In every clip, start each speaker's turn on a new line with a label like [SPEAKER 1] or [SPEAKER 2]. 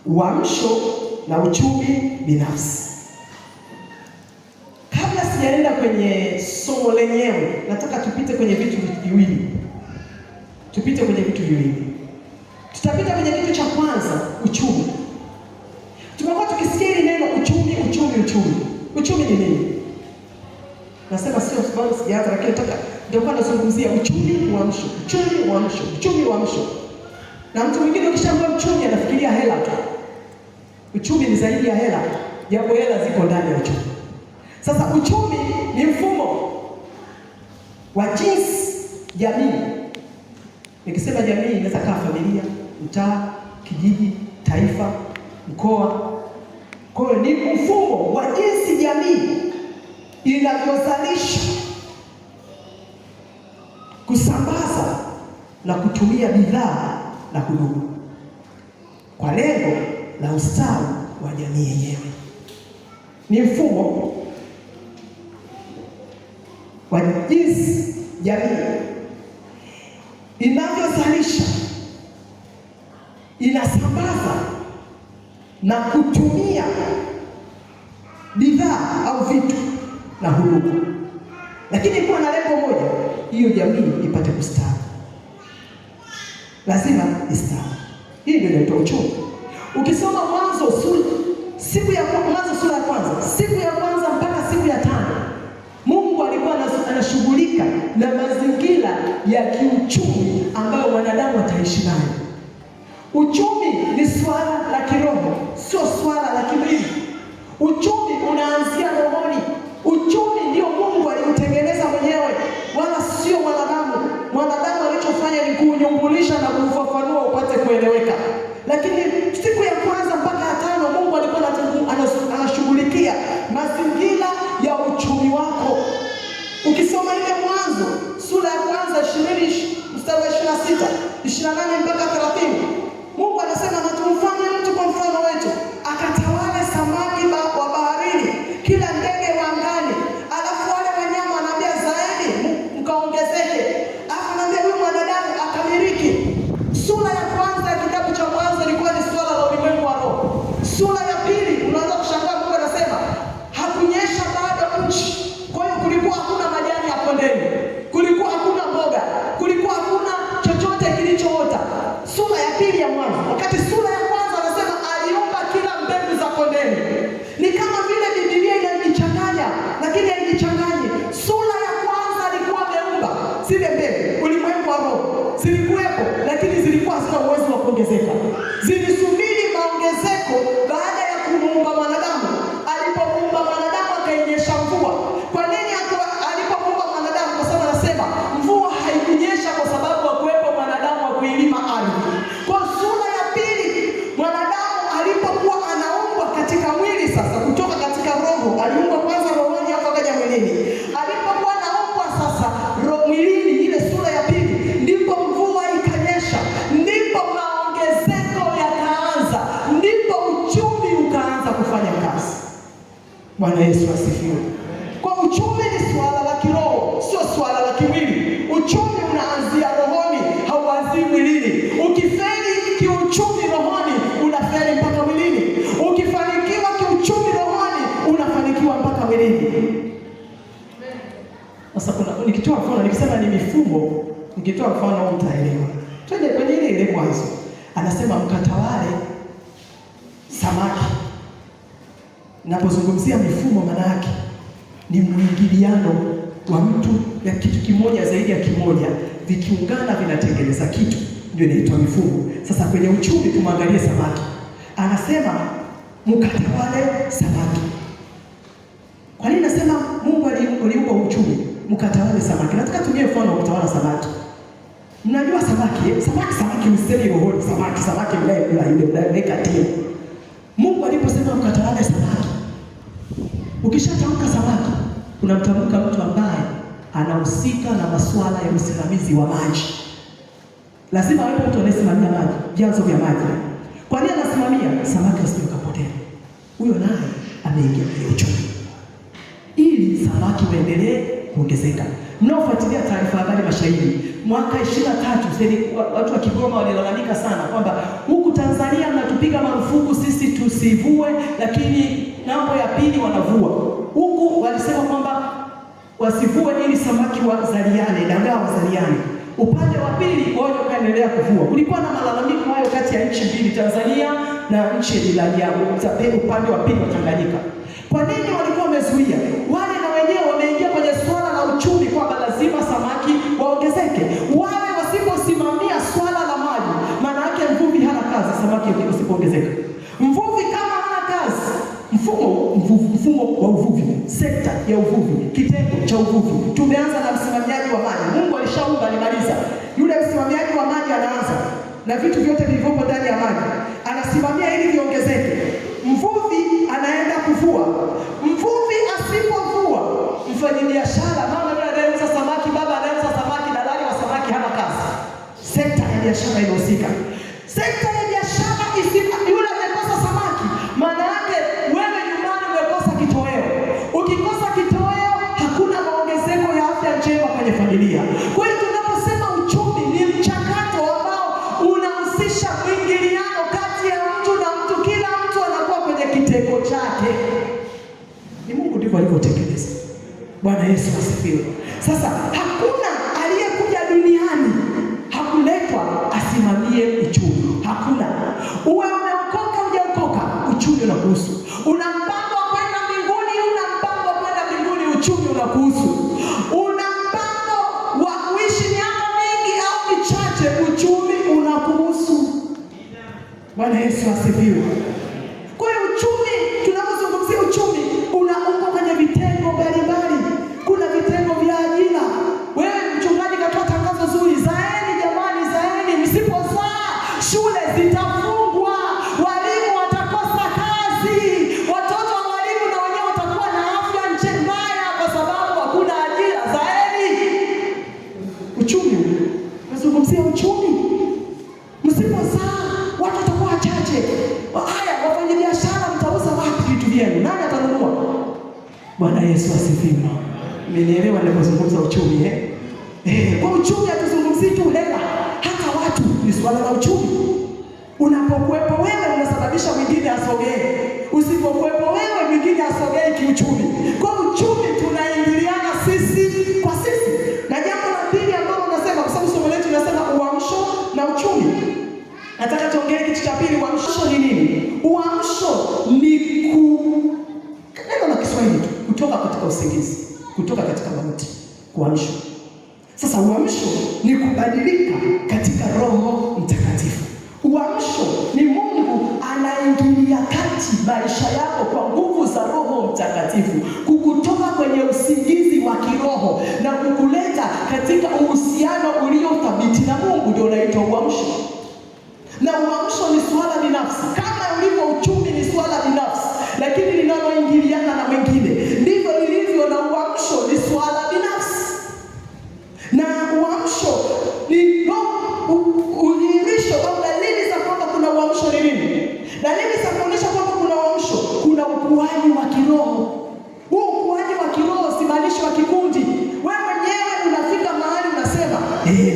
[SPEAKER 1] uamsho na uchumi binafsi. Kabla sijaenda kwenye somo lenyewe, nataka tupite kwenye vitu viwili. Tutapita kwenye kitu cha kwanza, uchumi. Tumekuwa tukisikia hili neno uchumi. Uchumi ni nini? Nasema sio sababu sijaanza, lakini nataka ndio kwa nazungumzia uchumi uamsho. Na mtu mwingine ukishaambia uchumi anafikiria hela tu. Uchumi ni zaidi ya hela, japo hela ziko ndani ya uchumi. Sasa uchumi ni mfumo wa jinsi jamii. Nikisema jamii inaweza kuwa familia, mtaa, kijiji, taifa, mkoa. Kwa hiyo ni mfumo wa jinsi jamii inavyozalisha, kusambaza na kutumia bidhaa na huduma kwa lengo la ustawi wa jamii yenyewe. Ni mfumo wa jinsi jamii inavyozalisha, inasambaza na kutumia bidhaa au vitu na huduma, lakini kwa na lengo moja, hiyo jamii ipate kustawi. Lazima istawi. Hii ndio inaitwa uchumi. Ukisoma Mwanzo sura ya kwanza, siku ya kwanza mpaka siku ya 5, Mungu alikuwa anashughulika na mazingira ya kiuchumi ambayo wanadamu wataishi nayo. Uchumi ni swala la kiroho, sio swala la kimwili. Uchumi unaanzia rohoni. Uchumi ndio Mungu aliutengeneza mwenyewe, wala sio mwanadamu. Mwanadamu alichofanya ni kuunyumbulisha na kuufafanua upate kueleweka. Lakini siku ya kwanza mpaka ya 5 Mungu alikuwa anashughulikia mazingira ya uchumi wako. Ukisoma ile Mwanzo sura ya kwanza 20 mstari wa 26, 28 mpaka 30, Mungu anasema na tumfanye mtu kwa mfano wetu, akatawale samaki wa baharini, kila ndege wa angani, alafu wale wanyama anaambia zaeni mkaongezeke, alafu anaambia huyu mwanadamu akamiliki. Sura ya kwanza ya kitabu cha Mwanzo ilikuwa ni swala la ulimwengu wa roho. Sura ya pili unaanza kushangaa, Mungu anasema hakunyesha bado nchi, kwa hiyo kulikuwa hakuna majani ya kondeni, kulikuwa hakuna mboga, kulikuwa hakuna chochote kilichoota. Sura ya pili ya Mwanzo, wakati sura ya kwanza anasema aliumba kila mbegu za kondeni. Ni kama vile Biblia inajichanganya, lakini haijichanganyi. Sura ya kwanza alikuwa ameumba zile mbegu, ulimwengu wa roho zilikuwepo, lakini zilikuwa hazina uwezo wa kuongezeka. Zilisubiri maongezeko baada ya kumuumba mwanadamu. Alipomuumba mwanadamu akainyesha mvua. Kwa nini alipomuumba mwanadamu? Kwa sababu anasema mvua haikunyesha kwa sababu hakuwepo mwanadamu wa kuilima ardhi. Kwa sura ya pili, mwanadamu alipokuwa anaumbwa katika mwili, sasa kutoka katika roho, aliumbwa kwanza rohoni hapo akaja mwilini. Alipokuwa anaumbwa sasa mwilini, ile sura ya pili, ndipo mvua ikanyesha, ndipo maongezeko yakaanza, ndipo uchumi ukaanza kufanya kazi. Bwana Yesu asifiwe. Kwa uchumi ni swala la kiroho, sio swala la kimwili. Uchumi unaanzia rohoni, hauanzii mwilini. Ukifeli kiuchumi rohoni, unafeli mpaka mwilini. Ukifanikiwa kiuchumi rohoni, unafanikiwa mpaka mwilini. Sasa nikitoa mfano, nikisema ni mifumo, nikitoa mfano mtaelewa. Twende kwenye ile kwanza. Anasema mkatawale samaki. Napozungumzia mifumo, maana yake ni mwingiliano wa mtu ya kitu kimoja zaidi ya kimoja, vikiungana vinatengeneza kitu, ndio inaitwa mifumo. Sasa kwenye uchumi tumwangalie samaki. Anasema mkatawale samaki. Kwa nini nasema Mungu aliumba uchumi? Mkatawale samaki. Nataka tumie mfano wa kutawala samaki. Mnajua samaki msemi rohoni, samaki mnaika tia. Mungu aliposema mkatawale samaki, ukishatamka samaki, unamtamka mtu ambaye anahusika na masuala ya usimamizi wa maji. Lazima awe mtu anayesimamia maji, vyanzo vya maji. Kwa nini anasimamia? Samaki asije kapotea. Huyo naye ameingia kwenye uchumi, ili samaki waendelee kuongezeka. Mnaofuatilia taarifa habari mashahidi, mwaka 23 watu wa Kigoma walilalamika sana kwamba huku Tanzania mnatupiga marufuku turuhusu sisi tusivue, lakini ngambo ya pili wanavua. Huku walisema kwamba wasivue ili samaki wazaliane, dagaa wazaliane. Upande wa pili wao wakaendelea kuvua. Kulikuwa na malalamiko hayo kati ya nchi mbili, Tanzania na nchi jirani yao, upande wa pili wa Tanganyika. Kwa nini walikuwa wamezuia? Wale na wenyewe wameingia kwenye swala la uchumi kwamba lazima samaki waongezeke. Wale wasiposimamia swala la maji, maana yake mvuvi hana kazi, samaki usipoongezeka. Mvuvi kama hana kazi, mfumo wa uvuvi, sekta ya uvuvi, kitengo cha uvuvi. Tumeanza na msimamiaji wa maji. Mungu alishaumba, alimaliza. Yule msimamiaji wa maji anaanza na vitu vyote vilivyopo ndani ya maji, anasimamia ili viongezeke. Mvuvi anaenda kuvua. Mvuvi asipovua, mfanyabiashara, mama yule anayeuza samaki, baba anayeuza samaki, dalali wa samaki hana kazi. Sekta ya biashara inahusika. Sekta ya biashara yule amekosa samaki, maana yake wewe nyumbani umekosa kitoweo. Ukikosa kitoweo, hakuna maongezeko ya afya njema kwenye familia. Kwa hiyo tunaposema uchumi ni mchakato ambao unahusisha mwingiliano kati ya mtu na mtu, kila mtu anakuwa kwenye kitengo chake. Ni Mungu ndivyo alivyotekeleza. Bwana Yesu asifiwe. Sasa hakuna aliyekuja duniani hakuletwa asimamie uchumi. Hakuna. Uwe umeokoka hujaokoka, uchumi unakuhusu. Una mpango wa kwenda mbinguni, una mpango wa kwenda mbinguni, uchumi unakuhusu. Una mpango wa kuishi miaka mingi au michache, uchumi unakuhusu. Bwana Yesu asifiwe. Kwa hiyo uchumi, tunapozungumzia uchumi, uko kwenye vitengo mbalimbali. Kuna vitengo vya ajira. Wewe mchungaji katoa tangazo zuri, zaeni jamani, zaeni, msipozaa shule zitafungwa, walimu watakosa kazi, watoto wa walimu na wenyewe watakuwa na afya mbaya kwa sababu hakuna ajira. Zaeni. Uchumi, nazungumzia uchumi. Msipozaa watu watakuwa wachache. Haya, wafanyabiashara mtauza wapi vitu vyenu? Nani atanunua? Bwana Yesu asifiwe. Mmenielewa ninapozungumza uchumi Kwa uchumi hatuzungumzii tu hela, hata watu ni swala la uchumi. Unapokuwepo wewe unasababisha mwingine asogee. Usipokuwepo wewe mwingine asogee kiuchumi. Kwa uchumi tunaingiliana sisi kwa sisi. Na jambo la pili ambalo nasema, kwa sababu somo letu linasema uamsho na uchumi, nataka tuongee kitu cha pili. Uamsho ni nini? Uamsho ni neno la Kiswahili kutoka katika usingizi, kutoka katika mauti, kuamsho. Sasa uamsho ni kubadilika katika Roho Mtakatifu. Uamsho ni Mungu anaingilia kati maisha yako kwa nguvu za Roho Mtakatifu, kukutoa kwenye usingizi wa kiroho na kukuleta katika uhusiano uliothabiti na Mungu, ndio unaitwa uamsho. Na uamsho ni swala binafsi, kama ulivyo uchumi ni swala binafsi, lakini linaloingiliana na wengine, ndivyo ilivyo na uamsho ni swala binafsi. Na uamsho ni udhihirisho au dalili za kwamba kuna uamsho ni nini? Dalili za kuonyesha kwamba kuna uamsho, kuna ukuaji wa kiroho. Huu ukuaji wa kiroho si maanishi wa kikundi. Wewe mwenyewe unafika mahali unasema,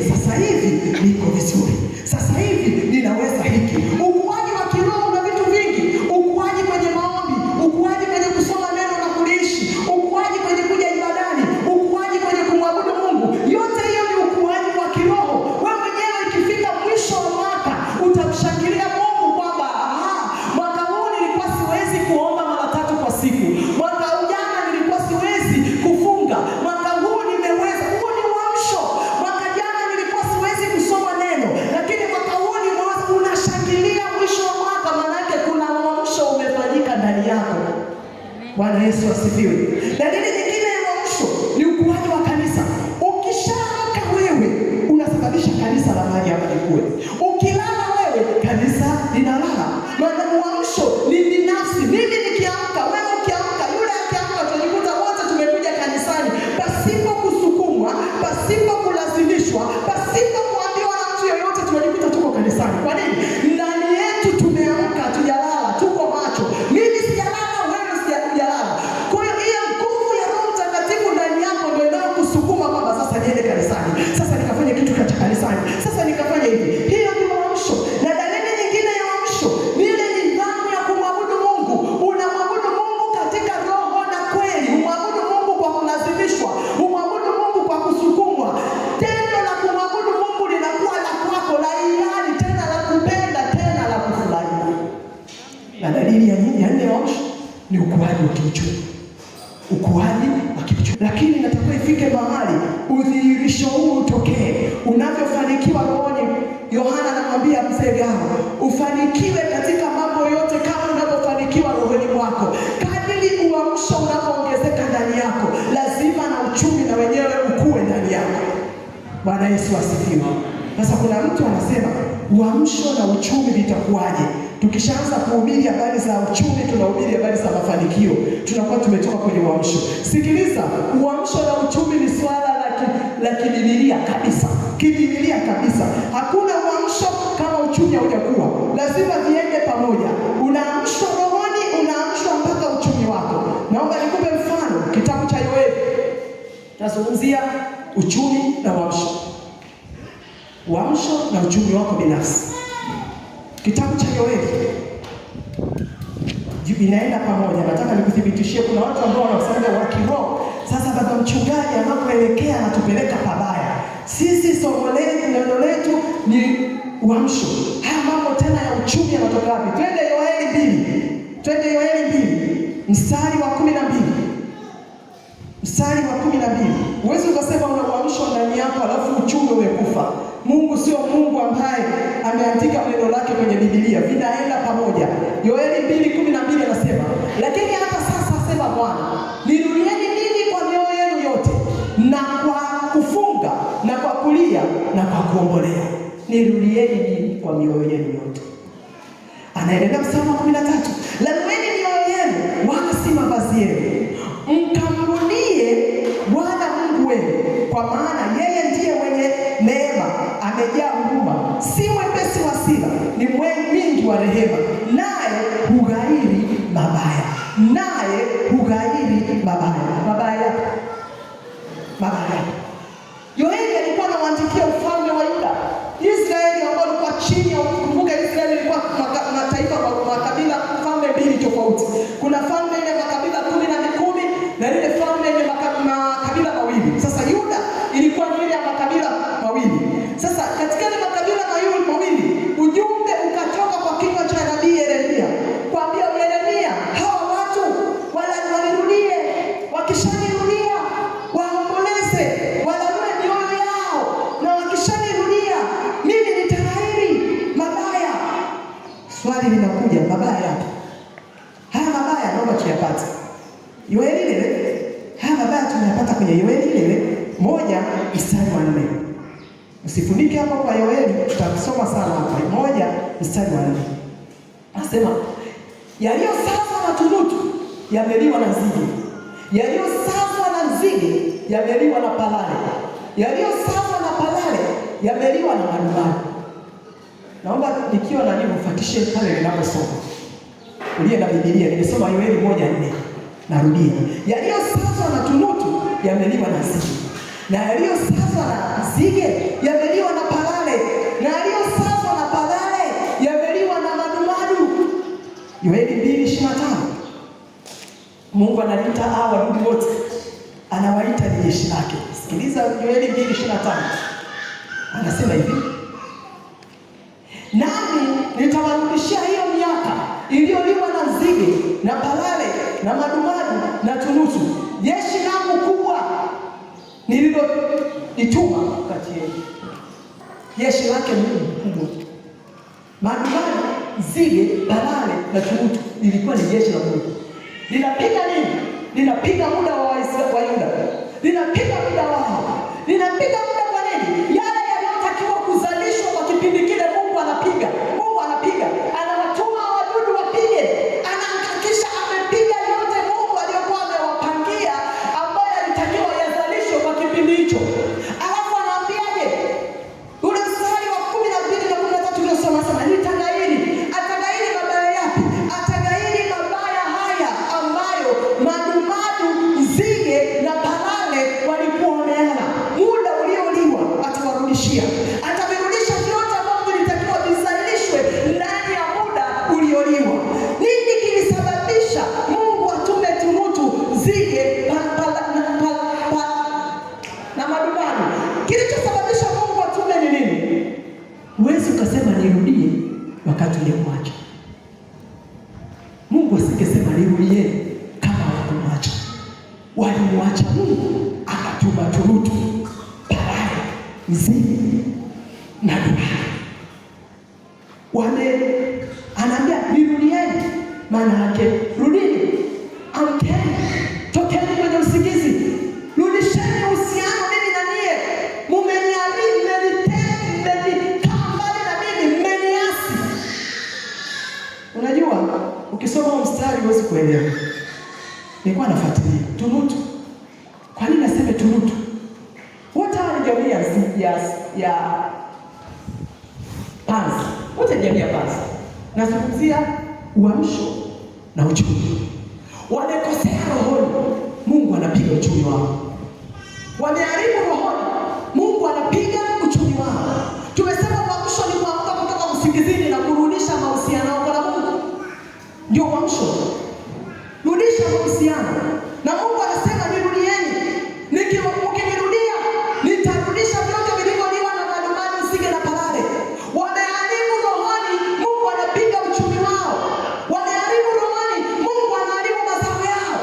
[SPEAKER 1] sasa hivi niko vizuri, sasa hivi ninaweza hiki. Ukuaji wa kiroho una vitu vingi. Ukuaji kwenye maombi, ukuaji kwenye kusoma neno na kuliishi, ukuaji kwenye kuja ibadani, ukuaji kwenye kumwabudu Mungu. Yote hiyo ni ukuaji wa kiroho. Wewe mwenyewe ikifika mwisho wa mwaka utamshangilia Mungu kwamba mwaka huu nilikuwa siwezi kuomba mara 3 kwa siku. Mwaka ujana nilikuwa siwezi kufunga. Mwaka huu nimeweza. Huo ni uamsho. Mwaka jana nilikuwa siwezi kusoma neno, lakini mwaka huu nimeweza. Unashangilia mwisho wa mwaka, maana yake kuna uamsho umefanyika ndani yako. Bwana Yesu asifiwe. Dalili nyingine ya uamsho ni ukuaji wa kanisa. Ukishaamka wewe unasababisha kanisa la mahali hapa likue. Ukilala wewe kanisa linalala. Maana uamsho ni binafsi. Mimi nikiamka, wewe ukiamka, yule akiamka, tunajikuta wote tumekuja kanisani pasipo kusukumwa, pasipo kulazimishwa, pasipo kuambiwa na mtu yeyote, tunajikuta tuko kanisani. Kwa nini? Ndani yetu tumeamka, tujalala, tuko macho. Mimi sijalala, wewe sijalala. Kwa hiyo nguvu ya Na dalili ya nne ya uamsho ni ukuaji wa kiuchumi. Ukuaji wa kiuchumi. Lakini natakiwa ifike mahali udhihirisho huu utokee. Unavyofanikiwa rohoni, Yohana anamwambia mzee Gao, ufanikiwe katika mambo yote kama unavyofanikiwa rohoni mwako. Kadiri uamsho unapoongezeka ndani yako, lazima na uchumi na wenyewe ukue ndani yako. Bwana Yesu asifiwe. Sasa kuna mtu anasema uamsho na uchumi vitakuwaje? Tukishaanza kuhubiri habari za uchumi, tunahubiri habari za mafanikio, tunakuwa tumetoka kwenye uamsho. Sikiliza, uamsho na uchumi ni swala la kibibilia kabisa. Kibibilia kabisa. Hakuna uamsho kama uchumi haujakuwa. Lazima viende pamoja. Unaamshwa rohoni, unaamshwa mpaka uchumi wako. Naomba nikupe mfano, kitabu cha Yoeli. Tunazungumzia uchumi na uamsho. Uamsho na uchumi wako binafsi. Kitabu cha Yoeli inaenda pamoja. Nataka nikuthibitishie, kuna watu ambao wanasema wa kiroho. Sasa baba mchungaji anapoelekea anatupeleka pabaya. Sisi somo letu, neno letu ni uamsho. Haya mambo tena ya uchumi yanatoka wapi? Twende Yoeli 2. Twende Yoeli 2. Mstari wa 12. Mstari wa 12. Huwezi ukasema una uamsho ndani yako alafu uchumi umekufa. Mungu sio Mungu ambaye ameandika neno lake kwenye Biblia. Vinaenda pamoja. Yoeli 2:12 anasema, lakini hata sasa asema Bwana, nirudieni ninyi kwa mioyo yenu yote, na kwa kufunga, na kwa kulia, na kwa kuombolea. Nirudieni ninyi kwa mioyo yenu yote. Anaendelea mstari wa 13. Lanueni mioyo yenu, wala si mavazi yenu. Mkamrudie Bwana Mungu wenu, kwa maana yeye ndiye mwenye neema, amejaa huruma, si mwepesi wa hasira, ni mwingi wa rehema, naye hughairi mabaya. Naye hughairi mabaya. Mabaya. Mabaya. Yoeli alikuwa anawaandikia ufalme wa Yuda. Israeli ambao walikuwa chini ya, kumbuka Israeli ilikuwa mataifa makabila, falme mbili tofauti. Kuna falme ile makabila 10 na ile falme ile makabila mawili. Sasa Yuda ilikuwa ni ile ya makabila mawili. Sasa katika ile makabila mawili, ujumbe ukatoka kwa kinywa cha nabii Yeremia kuambia Yeremia, hawa watu walirudie, wakishanirudia waomboleze, walanue mioyo yao, na wakishanirudia mimi nitaghairi mabaya. Swali linakuja, mabaya yapi? Haya mabaya naomba tuyapate. Yoeli ile, haya mabaya tunayapata kwenye Yoeli ile 1 mstari wa 4. Usifunike hapo kwa Yoeli, tutasoma sana hapa. 1 mstari wa 4. Anasema, yaliyosazwa na tunutu yameliwa na nzige. Yaliyosazwa na nzige yameliwa na palale. Yaliyosazwa na palale yameliwa na manumaru. Naomba nikiwa na nini ufuatishe pale ninaposoma. Uliye na Biblia, nimesoma Yoeli 1:4. Narudia. Yaliyosazwa na tunutu yameliwa na nzige. Na yaliyosazwa na nzige yameliwa na palale. Na yaliyosazwa na palale yameliwa na madumadu. Yoeli 2:25. Mungu analiita hawa wadudu wote, anawaita ni jeshi lake. Sikiliza Yoeli 2:25. Anasema hivi, nami nitawarudishia hiyo miaka iliyoliwa na nzige na palale na madumadu na tunutu, jeshi langu kubwa nililolituma kati yenu. Jeshi lake Mungu kubwa. Madumadu, nzige, palale na tunutu ilikuwa ni jeshi la Mungu. Linapiga nini? Linapiga muda wa Yuda. Linapiga muda wao. Linapiga muda kwa nini? Yale yaliyotakiwa kuzalishwa kwa kipindi kile Mungu anapiga. Mungu anapiga. Anawatuma wadudu wapige. Anahakikisha amepiga yote Mungu aliyokuwa amewapangia ambayo yalitakiwa yazalishwe kwa kipindi hicho. Alafu anaambiaje? Ule mstari wa 12 na 13 tunasoma sana, nitaghairi. Ataghairi mabaya yapi? Ataghairi mabaya haya ambayo madumadu, nzige na palale walikuwa wameana. Muda ulio Mungu asingesema nirudieni kama hawakumwacha. Walimwacha Mungu, akatuma tunutu, parare, nzige na duara. Anaambia nirudieni, maana yake rudini, amkeni, tokeni kwenye usingizi, rudisheni uhusiano mimi na nyie. Mmeniamini, mmenikaa mbali na mimi, mmeniasi. Unajua, ukisoma mstari huwezi kuelewa. Nilikuwa nafuatilia tunutu. Kwa nini nasema tunutu? Wote hawa ni jamii ya panzi. Wote jamii ya panzi. Nazungumzia uamsho na uchumi. Wamekosea rohoni, Mungu anapiga uchumi wao. Wameharibu rohoni, Mungu anapiga uchumi wao. Tumesema uamsho ni kuamka kutoka usingizini na kurudisha mahusiano yako na Mungu. Ndio uamsho. Rudisha mahusiano. Na Mungu anasema nirudieni. Mkinirudia, nitarudisha vyote vilivyoliwa na madumaru, nzige na parare. Wameharibu rohoni, Mungu anapiga uchumi wao. Wameharibu rohoni, Mungu anaharibu mazao yao.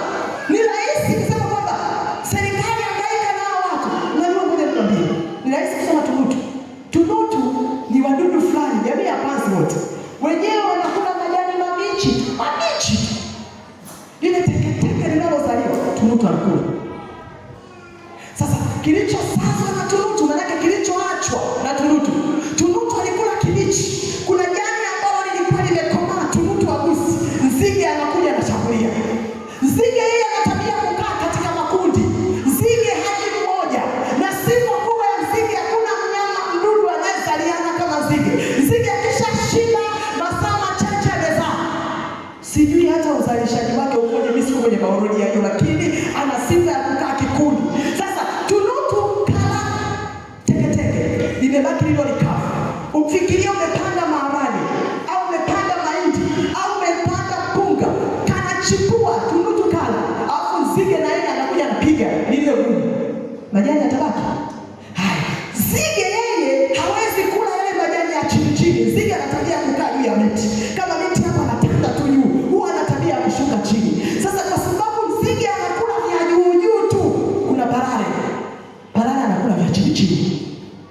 [SPEAKER 1] Ni rahisi kusema kwamba serikali hangaika na hao watu. Unajua ngoja nikwambie. Ni rahisi kusema tunutu. Tunutu ni wadudu fulani, jamii ya panzi wote. Wenyewe wanakula majani mabichi. Ile teketeke linalozaliwa tunutu anakula. Sasa kilichosazwa na tunutu, maana yake kilichoachwa na tunutu. Tunutu alikula kibichi. Kuna jani ambalo lilikuwa limekomaa, tunutu agusi. Nzige anakuja na shambulia. Nzige yeye ana tabia kukaa katika makundi. Nzige haji mmoja. Na sifa kubwa ya nzige, hakuna mnyama mdudu anayezaliana kama nzige. Nzige akishashiba masaa machache amezaa. Sijui hata uzalishaji wake ukoje, mimi siko kwenye biolojia hiyo, lakini ana sifa ya kukaa kikundi. Sasa tunutu kala teketeke, limebaki lilo likavu. Umfikirie umepanda maharage au umepanda mahindi au umepanda mpunga, kanachipua tunutu kala, alafu nzige na yeye anakuja anapiga lile gumu, majani yatabaki. Haya, nzige yeye hawezi kula yale majani ya chini chini. Nzige ana tabia kukaa juu ya miti. Kama miti hapa anatanda tu juu, huwa ana tabia kushuka chini. Sasa kwa sababu nzige anakula vya juu juu tu, kuna parare. Parare anakula vya chini chini.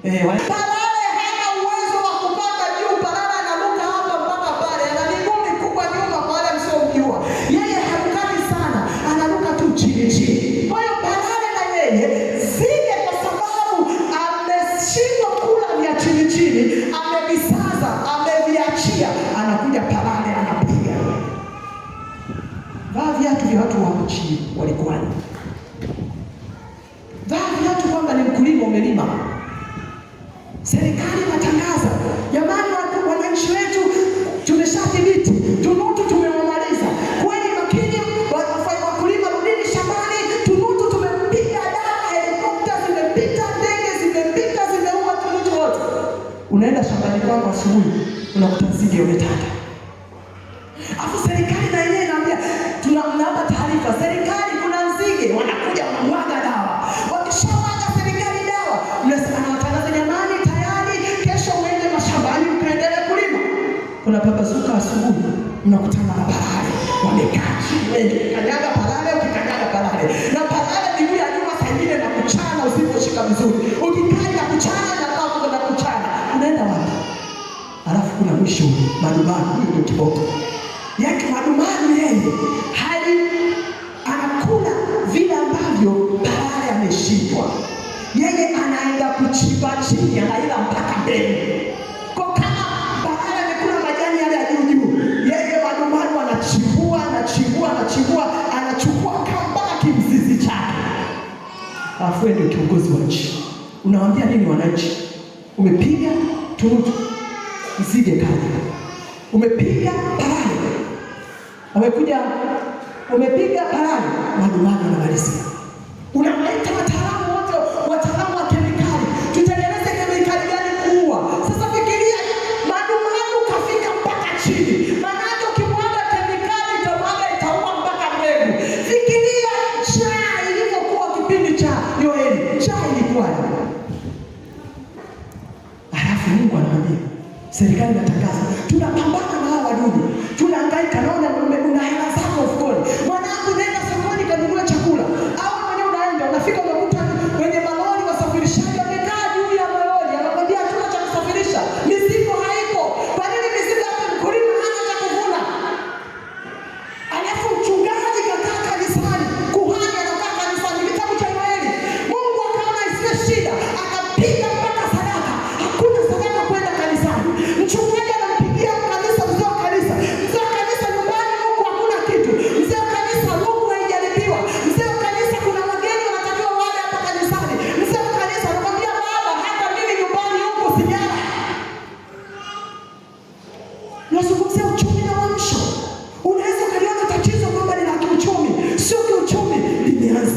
[SPEAKER 1] Parare hana uwezo wa kupanda juu. Parare anaruka hapa mpaka pale. Ana miguu mikubwa nyuma kwa wale msiomjua. Yeye harukani sana, anaruka tu chini chini. Kwa hiyo parare na yeye, nzige kwa sababu ameshindwa kula vya chini chini, amevisaza, ameviachia, anakuja parare anapiga. Vaa viatu vya watu wa chini walikuwa. Vaa viatu kwamba ni mkulima umelima. Serikali inatangaza, jamani wananchi wetu tumeshadhibiti, tunutu tumemaliza. Kweli makini wakulima, rudini shambani, tunutu tumepiga dawa, helikopta zimepita, ndege zimepita, zimeua tunutu wote. Unaenda shambani kwako asubuhi, unakuta nzige umetanda. Afu serikali na yeye inaambia tunamnapa taarifa, serikali kuna nzige wanakuja wanamwaga dawa. Wakishamwaga serikali dawa, mnasema na watangaza, jamani tayari, kesho uende mashambani mkaendelee kulima. Kuna pambazuka asubuhi, mnakutana na parare. Wamekaa chini wengi, kanyaga parare, ukikanyaga parare. Na parare miguu ya nyuma saa ingine na kuchana usiposhika vizuri. Ukikaa na kuchana na kwa kuna kuchana. Unaenda wapi? Alafu kuna mwisho madumaru, huyo ndio kiboko. Yake madumaru yeye hadi anakula vile ambavyo parare ameshindwa. Yeye anaenda kuchimba chini, anaila mpaka mbele. Kwa kama parare amekula majani yale ya juu juu, yeye madumaru anachimbua, anachukua kamba kimzizi chake. Alafu ndio kiongozi wa nchi. Unawaambia nini wananchi? Umepiga tunutu, nzige kaja. Umepiga parare, umepiga parare, madumaru anamalizia. Unawaita wataalamu wote, wataalamu wa kemikali, tutengeneze kemikali gani kuua. Sasa fikiria, madumaru kafika mpaka chini. Maana ukimwaga kemikali itaua mpaka mbegu. Fikiria njaa ilivyokuwa kipindi cha Yoeli. Njaa ilikuwa. Alafu Mungu anamwambia, serikali inatangaza, tunapambana na hao wadudu, tunahangaika, naona una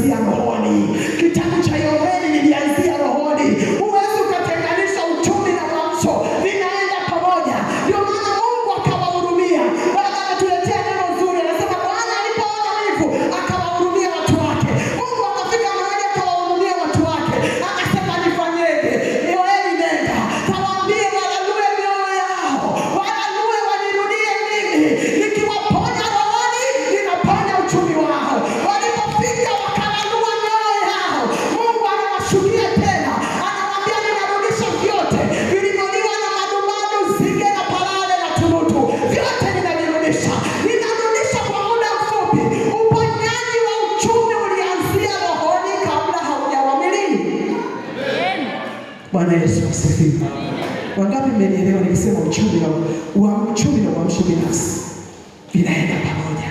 [SPEAKER 1] ulianzia rohoni. Kitabu cha Yoeli lilianzia rohoni. Huwezi ukatenganisha uchumi na uamsho, vinaenda pamoja. Ndio maana Mungu akawahurumia. Bwana ametuletea neno zuri, anasema Bwana alipoona wivu akawahurumia watu wake. Mungu akafika mahali akawahurumia watu wake, akasema nifanyeje? Yoeli, nenda kawaambie walalue mioyo yao, walalue wanirudie mimi, nikiwaponya rohoni ninaponya uchumi wao. Walipofika wakalalua mioyo yao, Mungu anawashukia tena, anamwambia ninarudisha vyote vilivyoliwa na madumadu, nzige na parare na tunutu, vyote ninavirudisha. Ninarudisha kwa muda mfupi. Uponyaji wa uchumi ulianzia rohoni kabla haujawa mwilini. Bwana Yesu asifiwe. Wangapi mmenielewa nikisema uchumi na uamsho binafsi vinaenda pamoja?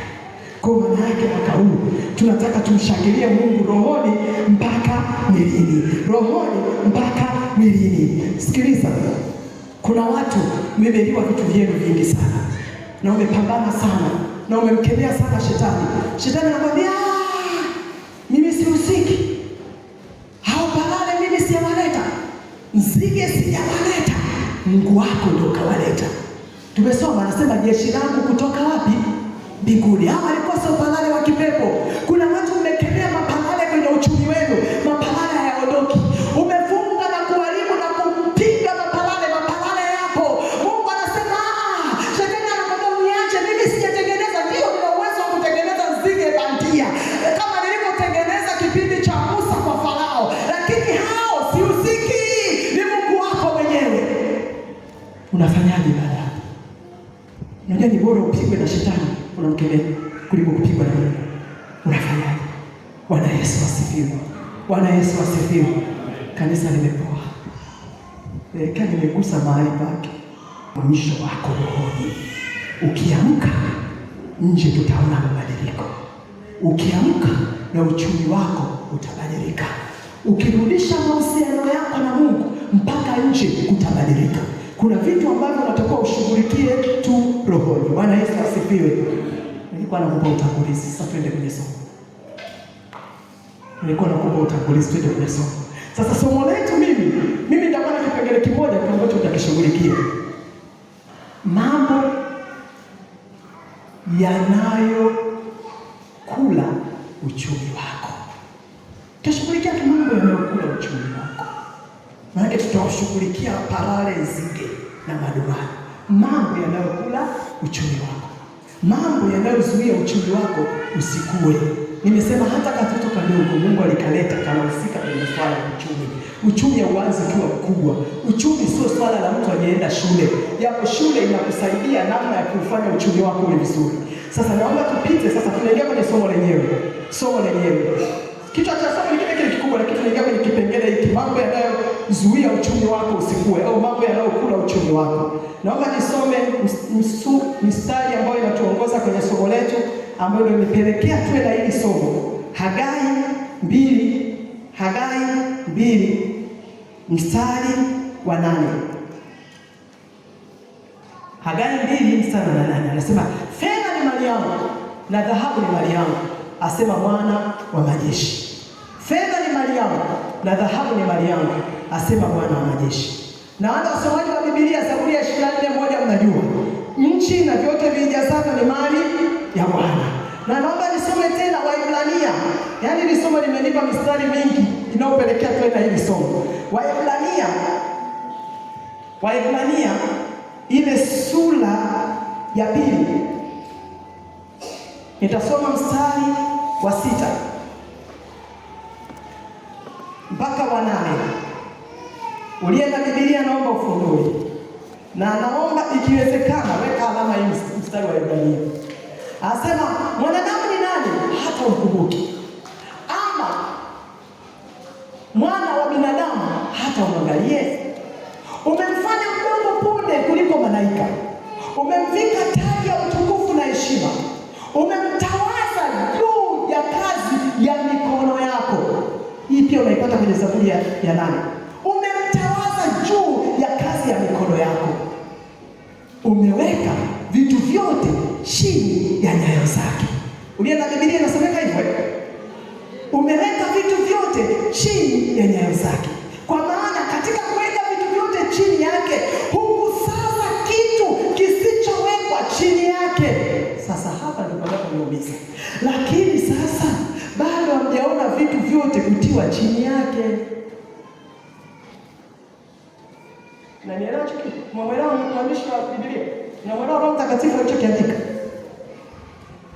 [SPEAKER 1] Kwa maana yake mwaka huu tunataka tumshangilie Mungu rohoni mpaka mwilini, rohoni mpaka mwilini. Sikiliza, kuna watu mmebeliwa vitu vyenu vingi sana, na umepambana sana, na umemkemea sana shetani. Shetani anakwambia mimi sihusiki, hao parare mimi sijawaleta, nzige sijawaleta, Mungu wako ndio kawaleta. Tumesoma anasema jeshi langu kutoka wapi? Mbinguni. Hawa walikuwa sio parare wa kipepo. Kuna watu mmekemea maparare kwenye uchumi wenu, maparare hayaondoki. Umefunga na kuharibu na kumpiga maparare yapo. Mungu anasema shetani anakwambia uniache, mimi sijatengeneza. Ndio, nina uwezo wa kutengeneza nzige bandia kama nilivyotengeneza kipindi cha Musa kwa Farao, lakini hao sihusiki, ni Mungu wako mwenyewe. Unafanyaje baada hapo? Unajua ni bora upigwe na shetani unamkemea kuliko kupigwa na Mungu. Unafanyaje? Bwana Yesu asifiwe. Bwana Yesu asifiwe. Kanisa limepoa. Kani nimegusa mahali pake. Mwisho wako rohoni. Ukiamka nje tutaona mabadiliko. Ukiamka na uchumi wako utabadilika. Ukirudisha mahusiano yako na Mungu mpaka nje kutabadilika. Kuna vitu ambavyo unatakiwa ushughulikie tu rohoni. Bwana Yesu asifiwe. Nilikuwa nakupa utangulizi, sasa twende kwenye somo. Sasa somo letu mimi nitakuwa na kipengele kimoja ambacho tutakishughulikia. Mambo yanayokula uchumi wako. Tutashughulikia mambo yanayokula uchumi wako. Maana tutashughulikia parare, nzige na madudu. Mambo yanayokula uchumi wako, mambo yanayozuia uchumi wako usikue. Nimesema hata katoto kadogo Mungu alikaleta kanahusika kwenye swala la uchumi. Uchumi hauanzi ukiwa mkubwa. Uchumi sio swala la mtu aliyeenda shule, japo shule inakusaidia namna ya kufanya uchumi wako uwe vizuri. Sasa naomba tupite sasa, tunaingia kwenye somo lenyewe. Kichwa cha somo ni kile kikubwa, lakini tunaingia kwenye kipengele hiki, mambo yanayozuia uchumi wako usikue, au mambo yanayokula uchumi wako. Naomba nisome mistari ambayo inatuongoza kwenye somo letu, ambayo ndio imepelekea tuwe na hili somo. Hagai 2 mstari wa 8. Hagai 2 mstari wa 8 anasema, fedha ni mali yangu na dhahabu ni mali yangu, asema Bwana wa majeshi. Fedha ni mali yangu na dhahabu ni mali yangu, asema Bwana wa majeshi. Na wale wasomaji wa Biblia, Zaburi ya 24:1 mnajua, nchi na vyote vijazavyo ni mali ya Bwana. Na naomba nisome tena Waebrania. Yaani hili somo limenipa mistari mingi inayopelekea tuwe na hili somo. Waebrania ile sura ya 2. Nitasoma mstari wa 6 mpaka wa 8. Uliye na Biblia naomba ufungue. Na naomba ikiwezekana weka alama hii mstari wa Ibrania. Anasema mwanadamu ni nani hata umkumbuke? Ama mwana wa binadamu hata umwangalie? Umemfanya mdogo punde kuliko malaika. Umemvika taji ya utukufu na heshima. Umemtawaza juu ya kazi ya mikono yako. Hii pia unaipata kwenye Zaburi ya 8. Umemtawaza juu ya kazi ya mikono yako. Umeweka vitu vyote chini ya nyayo zake. Uliye na Biblia inasomeka hivyo. umeweka vitu vyote chini ya nyayo zake. Kwa maana katika kuweka vitu vyote chini yake, hukusaza kitu kisichowekwa chini yake. Sasa hapa ndipo naponiumiza. Lakini sasa bado hamjaona vitu vyote kutiwa chini yake. Na nielewa kitu. Mwelewa mwandishi wa Biblia. Na mwelewa Roho Mtakatifu alichokiandika.